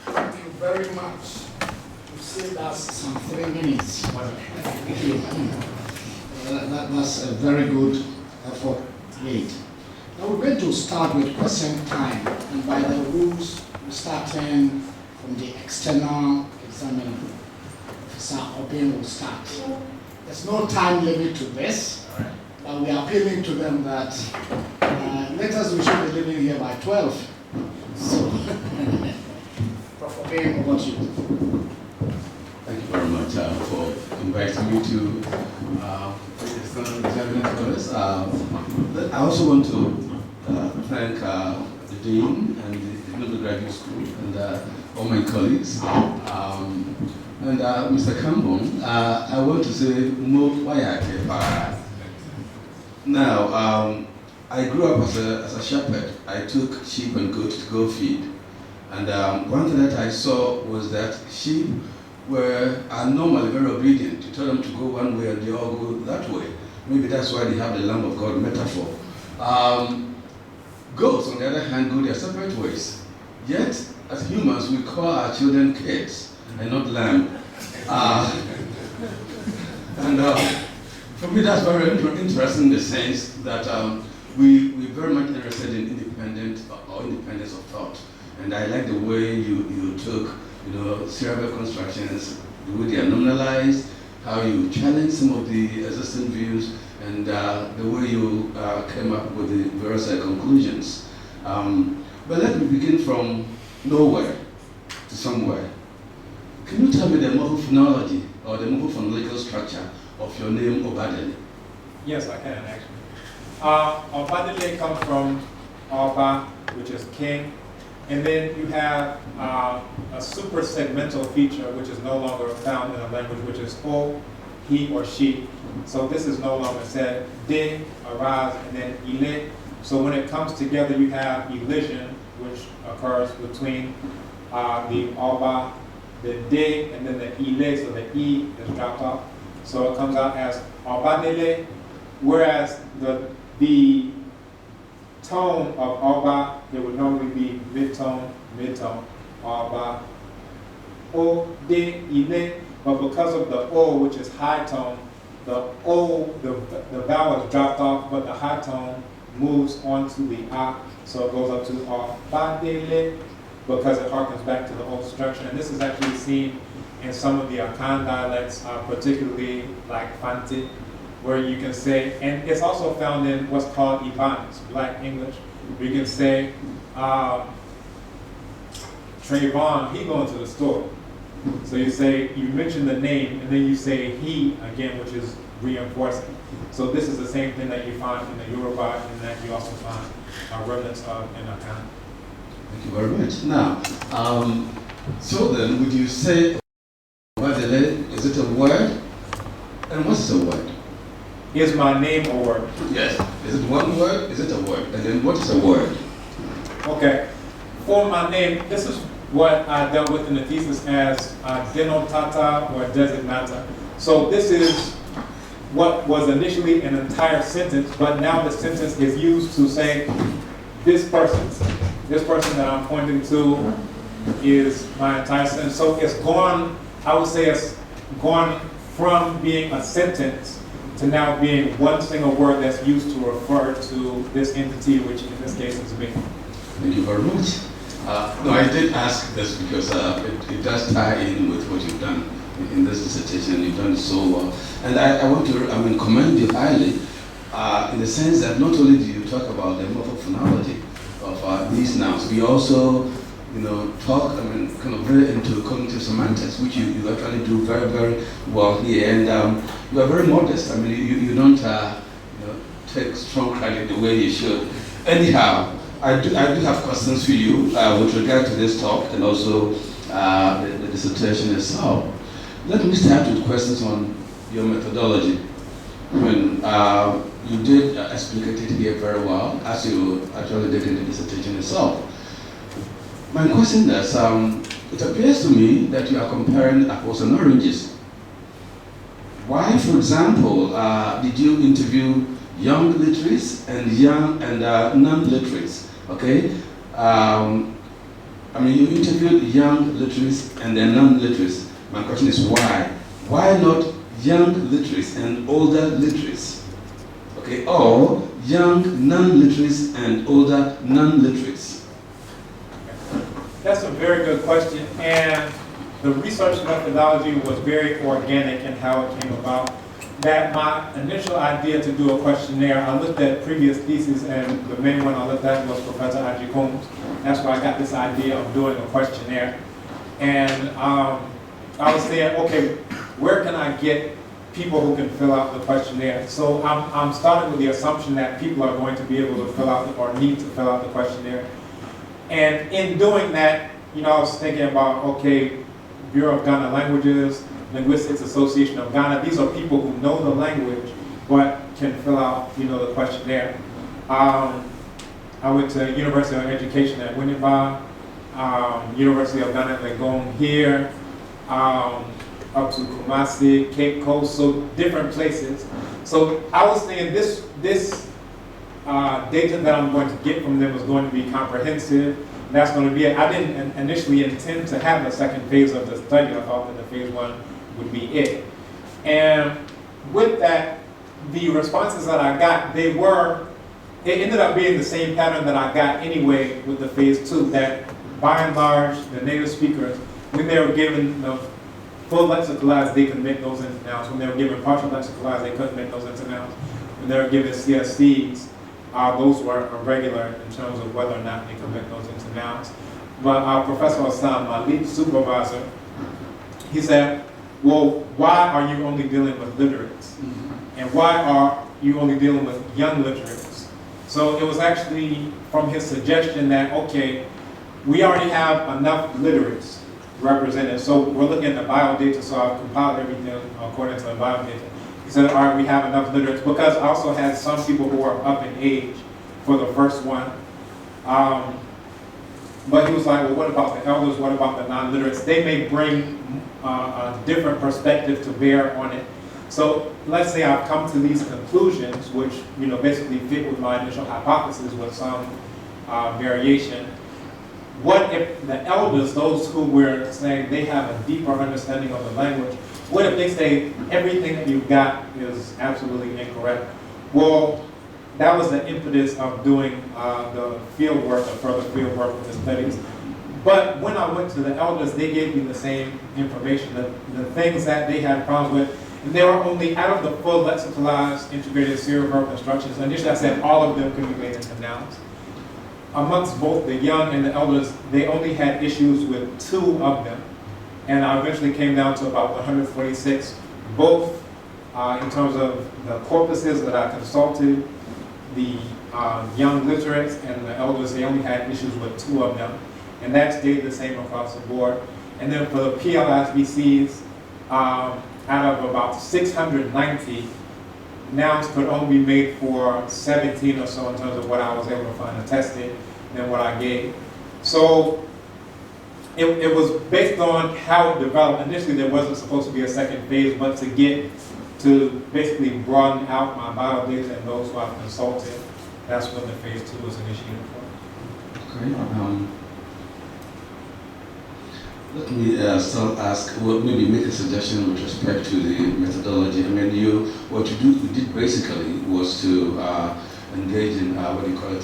Thank you very much. You saved us some 3 minutes. That's a very good effort made. Now we're going to start with question time, and by the rules, we're starting from the external examiner. Professor Obin will start. There's no time limit to this, but we are appealing to them that latest we should be leaving here by 12. So, Prof. Obin, over to you. Thank you very much for inviting me to examine for this. I also want to thank the Dean and the Global Graduate School and all my colleagues. And Mr. Kambon, I want to say more quietly. Now, I grew up as a shepherd. I took sheep and goats to go feed. And one thing that I saw was that sheep are normally very obedient. You tell them to go one way and they all go that way. Maybe that's why they have the Lamb of God metaphor. Goats, on the other hand, go their separate ways. Yet, as humans, we call our children kids and not lamb. And for me, that's very interesting in the sense that we're very much interested in independence of thought. And I like the way you took, cerebral constructions, the way they are nominalized, how you challenge some of the existing views, and the way you came up with the various conclusions. But let me begin from nowhere to somewhere. Can you tell me the morphophonology or the morphophonological structure of your name, Obadele? Yes, I can actually. Obadele comes from Oba, which is king, and then you have a super segmental feature, which is no longer found in a language, which is O, he or she. So this is no longer said. De, arise, and then ile. So when it comes together, you have elision, which occurs between the Oba, the de, and then the ile, so the e is dropped off. So it comes out as Obadele, whereas the tone of Oba, it would normally be mid-tone, Oba, O, de, ile, but because of the O, which is high tone, the O, the vowel is dropped off, but the high tone moves onto the A, so it goes up to Obadele, because it harkens back to the old structure. And this is actually seen in some of the Akan dialects, particularly like Fanti, where you can say, and it's also found in what's called Ebonics, Black English, where you can say, Trayvon, he going to the store. So you say, you mention the name, and then you say he again, which is reinforcing. So this is the same thing that you find in the Yoruba, and that you also find remnants of in Akan. Thank you very much. Now, so then, would you say, Obadele, is it a word? And what's a word? Is my name a word? Yes. Is it one word? Is it a word? And then what is a word? Okay. For my name, this is what I dealt with in the thesis as denotata or designata. So this is what was initially an entire sentence, but now the sentence is used to say this person that I'm pointing to is my entire sentence. So it's gone, I would say it's gone from being a sentence to now being one single word that's used to refer to this entity, which in this case is me. Thank you very much. No, I did ask this because it does tie in with what you've done in this dissertation. You've done it so well. And I want to commend you highly in the sense that not only do you talk about the morphophonology of these nouns, we also talk, kind of very into cognitive semantics, which you actually do very, very well here. And you are very modest. You don't take strong credit the way you should. Anyhow, I do have questions for you with regard to this talk and also the dissertation itself. Let me start with questions on your methodology. You did explicate it here very well, as you actually did in the dissertation itself. My question is, it appears to me that you are comparing apples and oranges. Why, for example, did you interview young literates and non-literates? Okay, you interviewed young literates and then non-literates. My question is why? Why not young literates and older literates? Okay, or young non-literates and older non-literates? That's a very good question, and the research methodology was very organic in how it came about. That my initial idea to do a questionnaire, I looked at previous theses, and the main one I looked at was Professor Aji Combs. That's where I got this idea of doing a questionnaire. And I was saying, okay, where can I get people who can fill out the questionnaire? So I'm starting with the assumption that people are going to be able to fill out or need to fill out the questionnaire. And in doing that, I was thinking about, okay, Bureau of Ghana Languages, Linguistics Association of Ghana, these are people who know the language but can fill out, the questionnaire. I went to University of Education at Winneba, University of Ghana-Legon here, up to Kumasi, Cape Coast, so different places. So I was thinking this data that I'm going to get from them is going to be comprehensive. That's going to be it. I didn't initially intend to have the second phase of the study. I thought that the phase one would be it. And with that, the responses that I got, it ended up being the same pattern that I got anyway with the phase 2, that by and large, the native speakers, when they were given the full lexicalized, they could make those into nouns. When they were given partial lexicalized, they couldn't make those into nouns. When they were given CSCs, those were irregular in terms of whether or not they could make those into nouns. But Professor Hassan, my lead supervisor, he said, well, why are you only dealing with literates? And why are you only dealing with young literates? So it was actually from his suggestion that, okay, we already have enough literates represented. So we're looking at the bio data, so I've compiled everything according to the bio data. He said, all right, we have enough literates, because I also had some people who are up in age for the first one. But he was like, well, what about the elders? What about the non-literates? They may bring a different perspective to bear on it. So let's say I've come to these conclusions, which basically fit with my initial hypothesis with some variation. What if the elders, those who were saying they have a deeper understanding of the language, what if they say everything that you've got is absolutely incorrect? Well, that was the impetus of doing the field work, the further field work with the studies. But when I went to the elders, they gave me the same information, the things that they had problems with. And they were only, out of the full lexicalized integrated serial verb constructions, initially I said all of them could be made into nouns. Amongst both the young and the elders, they only had issues with 2 of them. And I eventually came down to about 146, both in terms of the corpuses that I consulted, the young literates and the elders, they only had issues with 2 of them. And that stayed the same across the board. And then for the PLISBCs, out of about 690, nouns could only be made for 17 or so in terms of what I was able to find and tested than what I gave. So it was based on how it developed. Initially, there wasn't supposed to be a second phase, but to basically broaden out my bio data and those who I've consulted, that's when the phase 2 was initiated for. Okay. Let me still ask, well, maybe make a suggestion with respect to the methodology. I mean, what you did basically was to engage in what do you call it,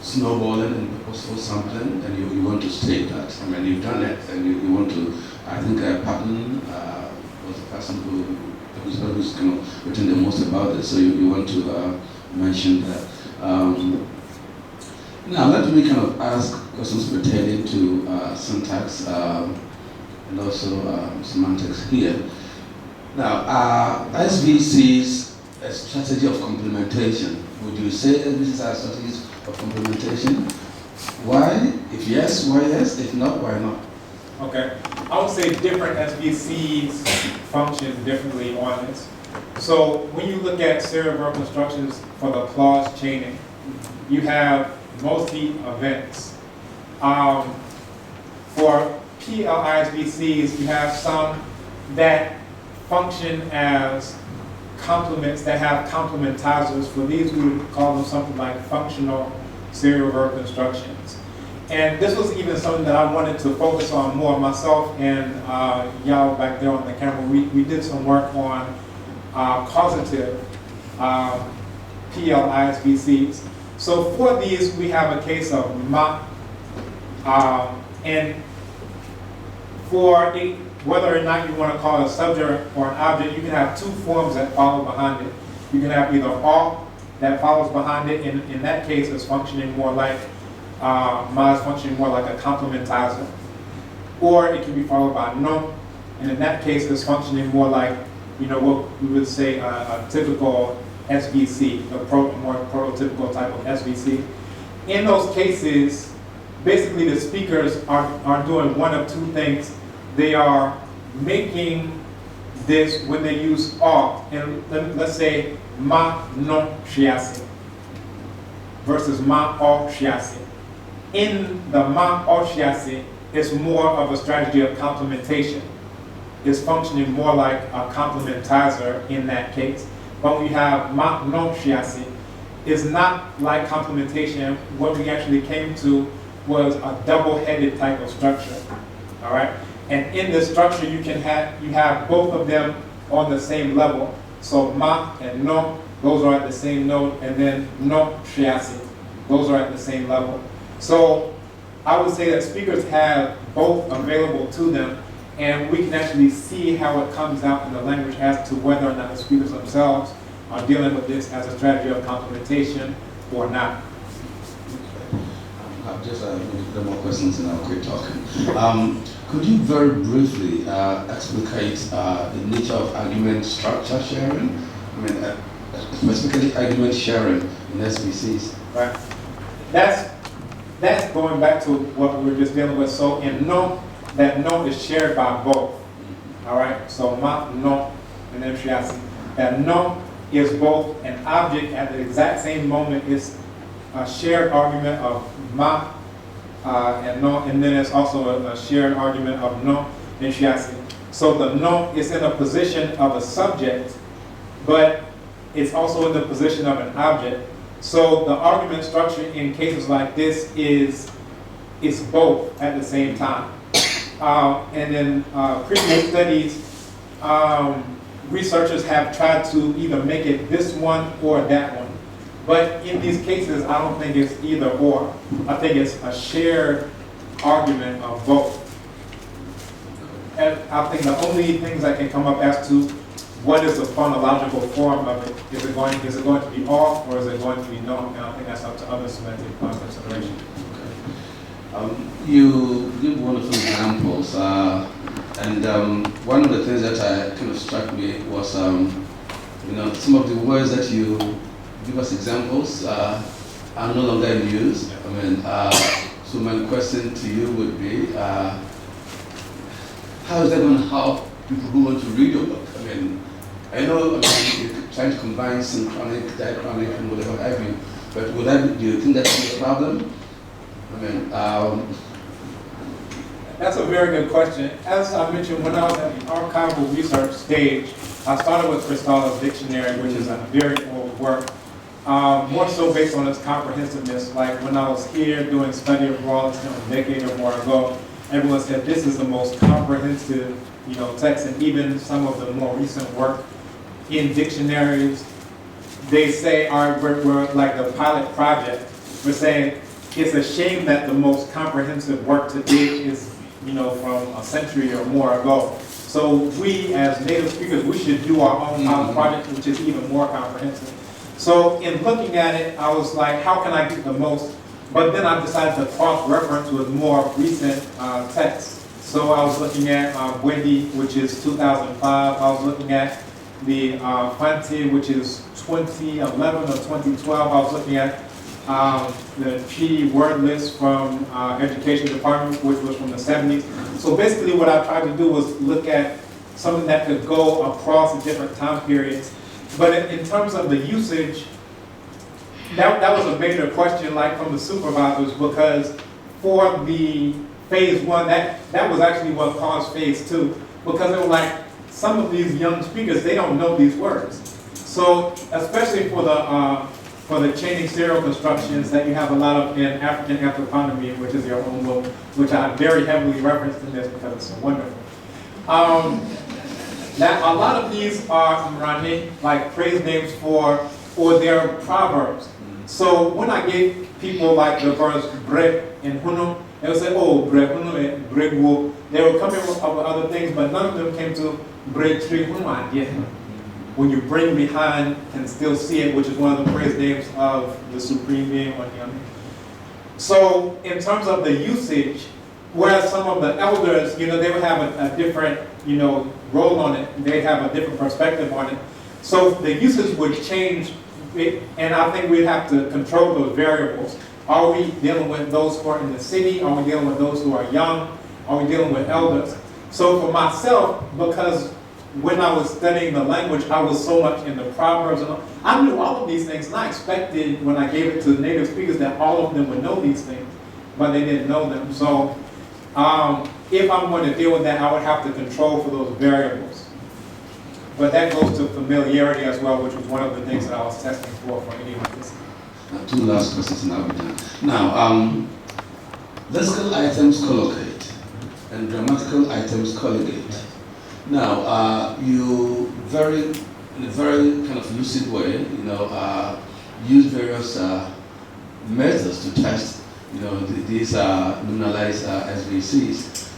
snowballing and purposeful sampling, and you want to state that. I mean, you've done it, and you want to. I think Patton was the person who's kind of written the most about this, so you want to mention that. Now, let me kind of ask questions pertaining to syntax and also semantics here. Now, SVC's a strategy of complementation. Would you say SVCs are strategies of complementation? Why? If yes, why yes? If not, why not? Okay. I would say different SVCs function differently on this. So when you look at serial verb constructions for the clause chaining, you have multi-events. For PLISBCs, you have some that function as complements, that have complementizers. For these, we would call them something like functional serial verb constructions. And this was even something that I wanted to focus on more. Myself and y'all back there on the camera, we did some work on causative PLISBCs. So for these, we have a case of ma, and for whether or not you want to call it a subject or an object, you can have 2 forms that follow behind it. You can have either all that follows behind it, and in that case, it's functioning more like, ma is functioning more like a complementizer. Or it can be followed by no, and in that case, it's functioning more like, what we would say a typical SVC, a more prototypical type of SVC. In those cases, basically the speakers are doing one of 2 things. They are making this when they use all, and let's say ma non chiasi versus ma o chiasi. In the ma o chiasi, it's more of a strategy of complementation. It's functioning more like a complementizer in that case. But we have ma non chiasi. It's not like complementation. What we actually came to was a double-headed type of structure. All right? And in this structure, you have both of them on the same level. So ma and no, those are at the same note, and then no shiasi, those are at the same level. So I would say that speakers have both available to them, and we can actually see how it comes out in the language as to whether or not the speakers themselves are dealing with this as a strategy of complementation or not. I've just maybe more questions and I'll quit talking. Could you very briefly explicate the nature of argument structure sharing? I mean, specifically argument sharing in SBCs. Right. That's going back to what we were just dealing with. So in no, that no is shared by both. All right. So ma, no, and then shiasi. That no is both an object at the exact same moment. It's a shared argument of ma and no, and then it's also a shared argument of no and shiasi. So the no is in a position of a subject, but it's also in the position of an object. So the argument structure in cases like this is both at the same time. And in previous studies, researchers have tried to either make it this one or that one. But in these cases, I don't think it's either or. I think it's a shared argument of both. And I think the only things that can come up as to what is the phonological form of it, is it going to be off or is it going to be no? And I think that's up to other semantic consideration. You give wonderful examples, and one of the things that kind of struck me was, some of the words that you give us examples are no longer in use. I mean, so my question to you would be, how is that going to help people who want to read your book? I mean, I know you're trying to combine synchronic, diachronic, and whatever have you, but do you think that's a problem? I mean, that's a very good question. As I mentioned, when I was at the archival research stage, I started with Cristala's dictionary, which is a very old work, more so based on its comprehensiveness. Like when I was here doing study abroad a decade or more ago, everyone said this is the most comprehensive, text, and even some of the more recent work in dictionaries, they say, we're like the pilot project. We're saying it's a shame that the most comprehensive work to date is, from a century or more ago. So we, as native speakers, we should do our own pilot project, which is even more comprehensive. So in looking at it, I was like, how can I get the most? But then I decided to cross-reference with more recent texts. So I was looking at Wendy, which is 2005. I was looking at the Fanti, which is 2011 or 2012. I was looking at the P word list from Education Department, which was from the 70s. So basically what I tried to do was look at something that could go across different time periods. But in terms of the usage, that was a major question, like from the supervisors, because for the phase one, that was actually what caused phase two, because it was like some of these young speakers, they don't know these words. So especially for the chaining serial constructions that you have a lot of in African anthroponymy, which is your own book, which I very heavily referenced in this because it's so wonderful. Now a lot of these are Mrani, like phrase names or they're proverbs. So when I gave people like the verse bre and hunu, they would say, oh, bre hunu and bre wo. They were coming up with other things, but none of them came to bre tri hunu yet. When you bring behind and still see it, which is one of the praise names of the Supreme Being or Him. So in terms of the usage, whereas some of the elders, they would have a different, role on it. They have a different perspective on it. So the usage would change, and I think we'd have to control those variables. Are we dealing with those who are in the city? Are we dealing with those who are young? Are we dealing with elders? So for myself, because when I was studying the language, I was so much in the proverbs and all, I knew all of these things, and I expected when I gave it to native speakers that all of them would know these things, but they didn't know them. So if I'm going to deal with that, I would have to control for those variables. But that goes to familiarity as well, which was one of the things that I was testing for any of this. Two last questions and I'll be done. Now, lexical items collocate and grammatical items colligate. Now, you very in a very kind of lucid way, use various methods to test, these nominalized SVCs.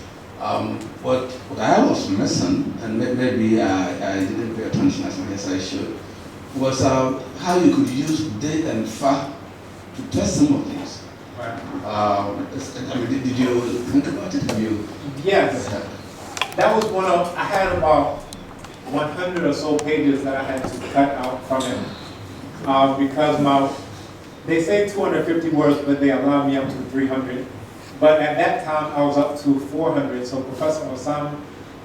What I was missing, and maybe I didn't pay attention as much as I should, was how you could use data and fact to test some of these. Right. Did you think about it? Yes. That was I had about 100 or so pages that I had to cut out from it because they say 250 words, but they allow me up to 300. But at that time, I was up to 400. So Professor Osam,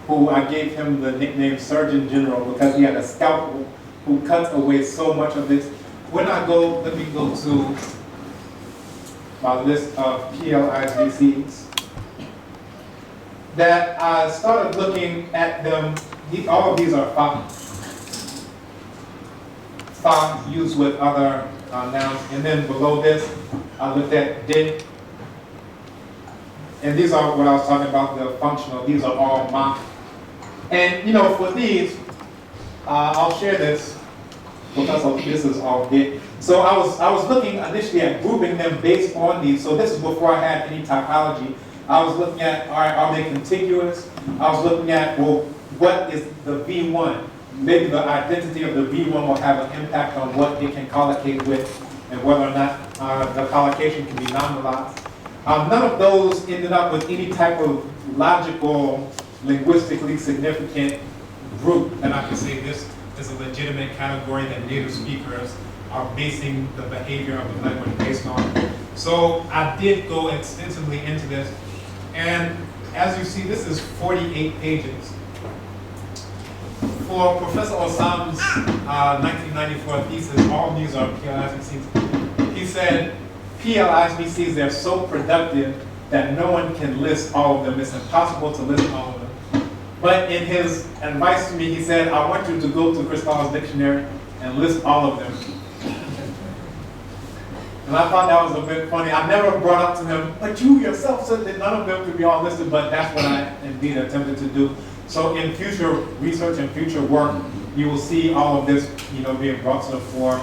who I gave him the nickname Surgeon General because he had a scalpel who cuts away so much of this. When I go, let me go to my list of PLISVCs that I started looking at them. All of these are fa used with other nouns. And then below this, I looked at did. And these are what I was talking about, the functional. These are all ma. And for these, I'll share this because this is all did. So I was looking initially at grouping them based on these. So this is before I had any typology. I was looking at, all right, are they contiguous? I was looking at, well, what is the V1? Maybe the identity of the V1 will have an impact on what it can collocate with and whether or not the collocation can be nominalized. None of those ended up with any type of logical, linguistically significant group that I can say this is a legitimate category that native speakers are basing the behavior of the language based on. So I did go extensively into this. And as you see, this is 48 pages. For Professor Osam's 1994 thesis, all of these are PLISVCs. He said, PLISVCs, they're so productive that no one can list all of them. It's impossible to list all of them. But in his advice to me, he said, I want you to go to Cristall's dictionary and list all of them. And I thought that was a bit funny. I never brought up to him, but you yourself said that none of them could be all listed, but that's what I indeed attempted to do. So in future research and future work, you will see all of this, being brought to the fore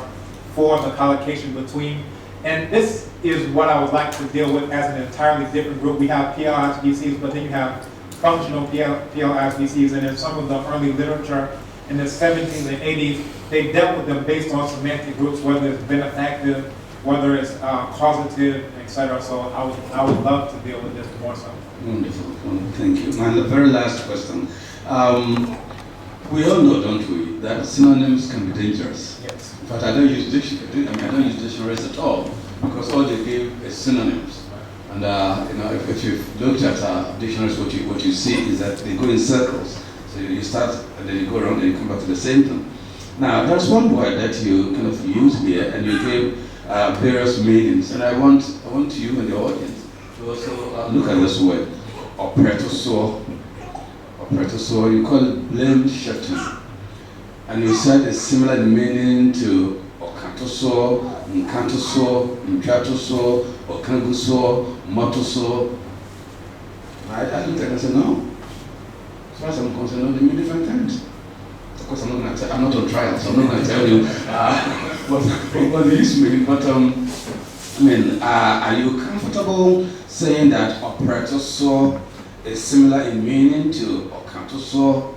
for the collocation between. And this is what I would like to deal with as an entirely different group. We have PLISVCs, but then you have functional PLISVCs, and in some of the early literature in the 70s and 80s, they dealt with them based on semantic groups, whether it's benefactive, whether it's causative, etc. So I would love to deal with this more so. Wonderful, thank you. My very last question. We all know, don't we, that synonyms can be dangerous. Yes. In fact, I don't use dictionaries at all because all they give is synonyms. And if you've looked at dictionaries, what you see is that they go in circles. So you start and then you go around and you come back to the same thing. Now, there's one word that you kind of use here, and you give various meanings. And I want you and the audience to also look at this word, operator. You call it blame shifting. And you said it's similar in meaning to okantoso, nkantoso, mtratoso, okanguso, motoso. I looked at it and said, no. As far as I'm concerned, they mean different things. Of course, I'm not on trial, so I'm not going to tell you what these mean. But are you comfortable saying that operator is similar in meaning to okantoso,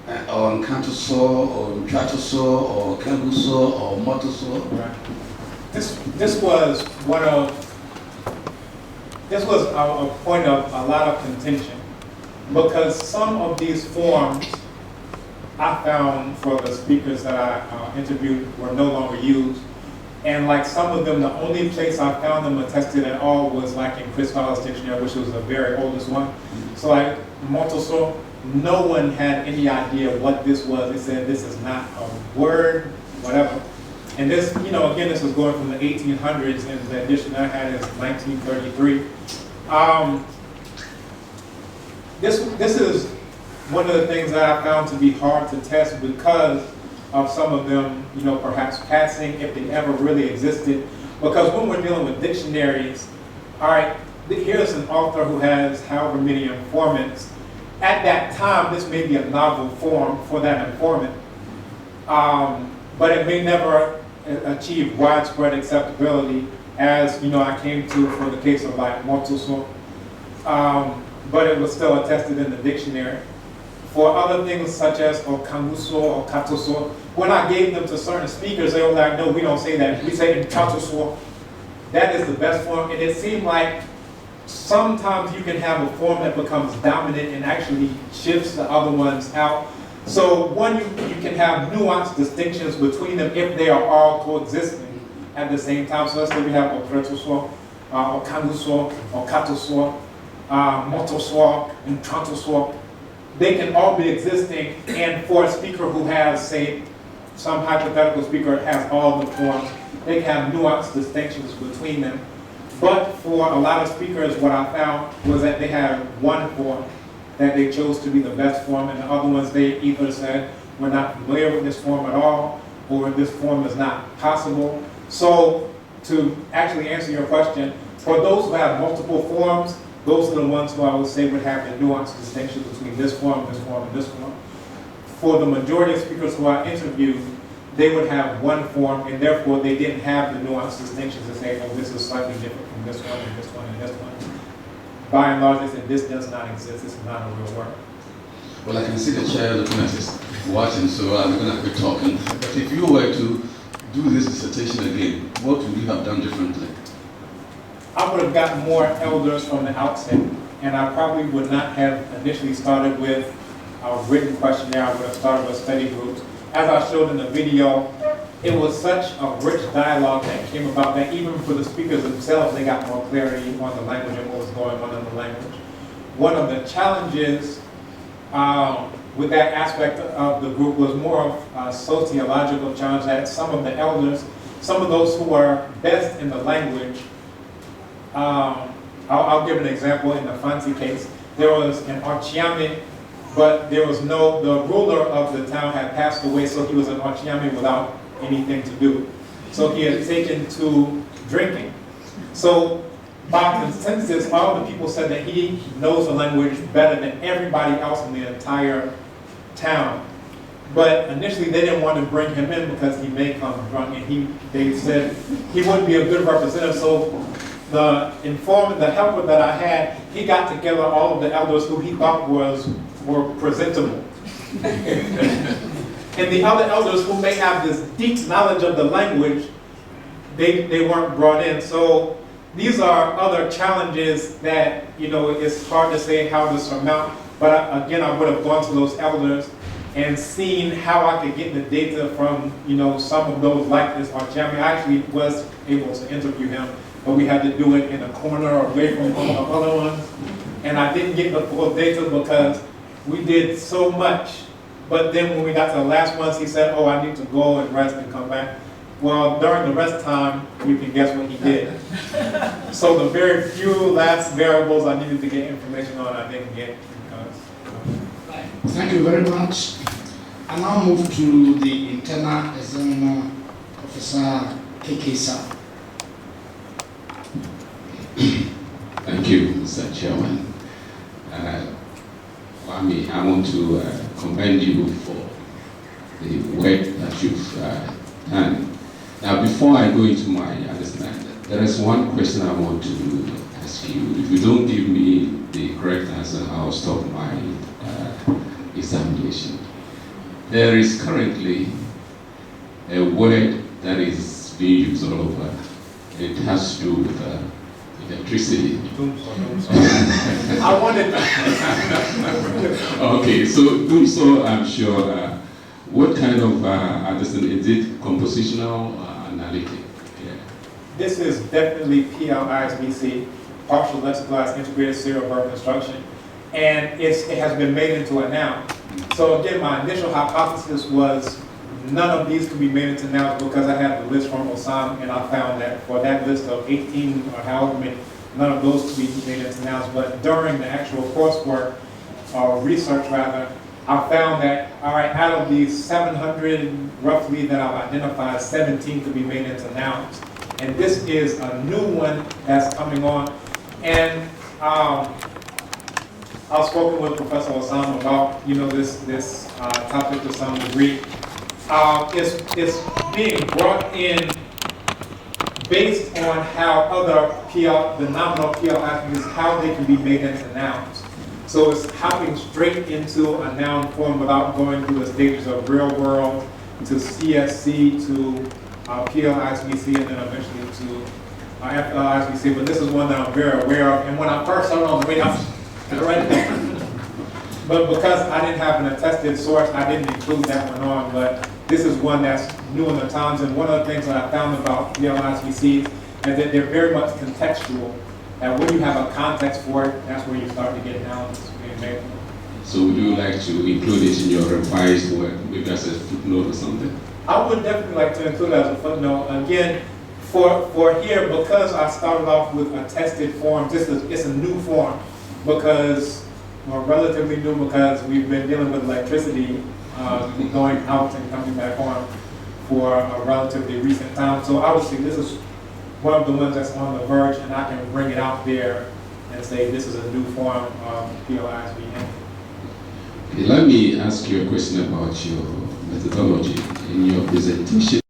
or nkantoso, or mtratoso, or kenguso, or motoso? Right. This was a point of a lot of contention, because some of these forms I found for the speakers that I interviewed were no longer used. And like some of them, the only place I found them attested at all was like in Cristall's dictionary, which was the very oldest one. So like motoso, no one had any idea what this was. They said this is not a word, whatever. And this, again, this was going from the 1800s, and the edition I had is 1933. This is one of the things that I found to be hard to test because of some of them, perhaps passing, if they ever really existed. Because when we're dealing with dictionaries, all right, here's an author who has however many informants. At that time, this may be a novel form for that informant. but it may never achieve widespread acceptability, as I came to for the case of like motoso, but it was still attested in the dictionary. For other things such as okanguso or katoso, when I gave them to certain speakers, they were like, no, we don't say that. We say intratoso. That is the best form. And it seemed like sometimes you can have a form that becomes dominant and actually shifts the other ones out. So one, you can have nuanced distinctions between them if they are all coexisting at the same time. So let's say we have opretoso, okanguso, okatoso, motoso, intratoso. They can all be existing, and for a speaker who has, say, some hypothetical speaker has all the forms, they can have nuanced distinctions between them. But for a lot of speakers, what I found was that they had one form that they chose to be the best form, and the other ones they either said, we're not familiar with this form at all, or this form is not possible. So to actually answer your question, for those who have multiple forms, those are the ones who I would say would have the nuanced distinction between this form, this form, and this form. For the majority of speakers who I interviewed, they would have one form, and therefore they didn't have the nuanced distinctions to say, oh, this is slightly different from this one, and this one, and this one. By and large, they said, this does not exist, this is not a real work. Well, I can see the chair looking at us, watching, so I'm going to quit talking. But if you were to do this dissertation again, what would you have done differently? I would have gotten more elders from the outset, and I probably would not have initially started with a written questionnaire. I would have started with study groups. As I showed in the video, it was such a rich dialogue that came about that even for the speakers themselves, they got more clarity on the language and what was going on in the language. One of the challenges with that aspect of the group was more of a sociological challenge that some of the elders, some of those who are best in the language, I'll give an example in the Fanti case. There was an Archiame, but there was the ruler of the town had passed away, so he was an Archiame without anything to do. So he had taken to drinking. So by consensus, all the people said that he knows the language better than everybody else in the entire town. But initially they didn't want to bring him in because he may come drunk, and they said he wouldn't be a good representative. So the informant, the helper that I had, he got together all of the elders who he thought were presentable. And the other elders who may have this deep knowledge of the language, they weren't brought in. So these are other challenges that, it's hard to say how to surmount. But again, I would have gone to those elders and seen how I could get the data from, some of those like this Archiame. I actually was able to interview him, but we had to do it in a corner away from all the other ones. And I didn't get the full data because we did so much. But then when we got to the last ones, he said, oh, I need to go and rest and come back. Well, during the rest time, you can guess what he did. So the very few last variables I needed to get information on, I didn't get. Thank you very much. I now move to the internal examiner, Professor Kekesa. Thank you, Mr. Chairman. Kwame, I want to commend you for the work that you've done. Now, before I go into my understanding, there is one question I want to ask you. If you don't give me the correct answer, I'll stop my examination. There is currently a word that is being used all over. It has to do with electricity. I wanted Okay, so Dumso, I'm sure, what kind of understanding, is it compositional or analytic? Yeah. This is definitely PLISBC, partial lexicalized integrated serial verb construction, and it has been made into a noun. So again, my initial hypothesis was none of these could be made into nouns because I had the list from Osam, and I found that for that list of 18 or however many, none of those could be made into nouns. But during the actual coursework, or research rather, I found that, all right, out of these 700 roughly that I've identified, 17 could be made into nouns. And this is a new one that's coming on. And I've spoken with Professor Osama about, this topic to some degree. it's being brought in based on how other the nominal PL attributes, how they can be made into nouns. So it's hopping straight into a noun form without going through the stages of real world to CSC to PLISBC and then eventually to FLISBC. But this is one that I'm very aware of. And when I first started on the way, I read it. But because I didn't have an attested source, I didn't include that one on. But this is one that's new in the times. And one of the things that I found about PLISBCs is that they're very much contextual. And when you have a context for it, that's where you start to get nouns being made. So would you like to include it in your revised work, maybe as a footnote or something? I would definitely like to include it as a footnote. Again, for here, because I started off with attested forms, it's a new form because, well, relatively new because we've been dealing with electricity going out and coming back on for a relatively recent time. So I would say this is one of the ones that's on the verge, and I can bring it out there and say this is a new form of PLISBN. Okay, let me ask you a question about your methodology in your presentation.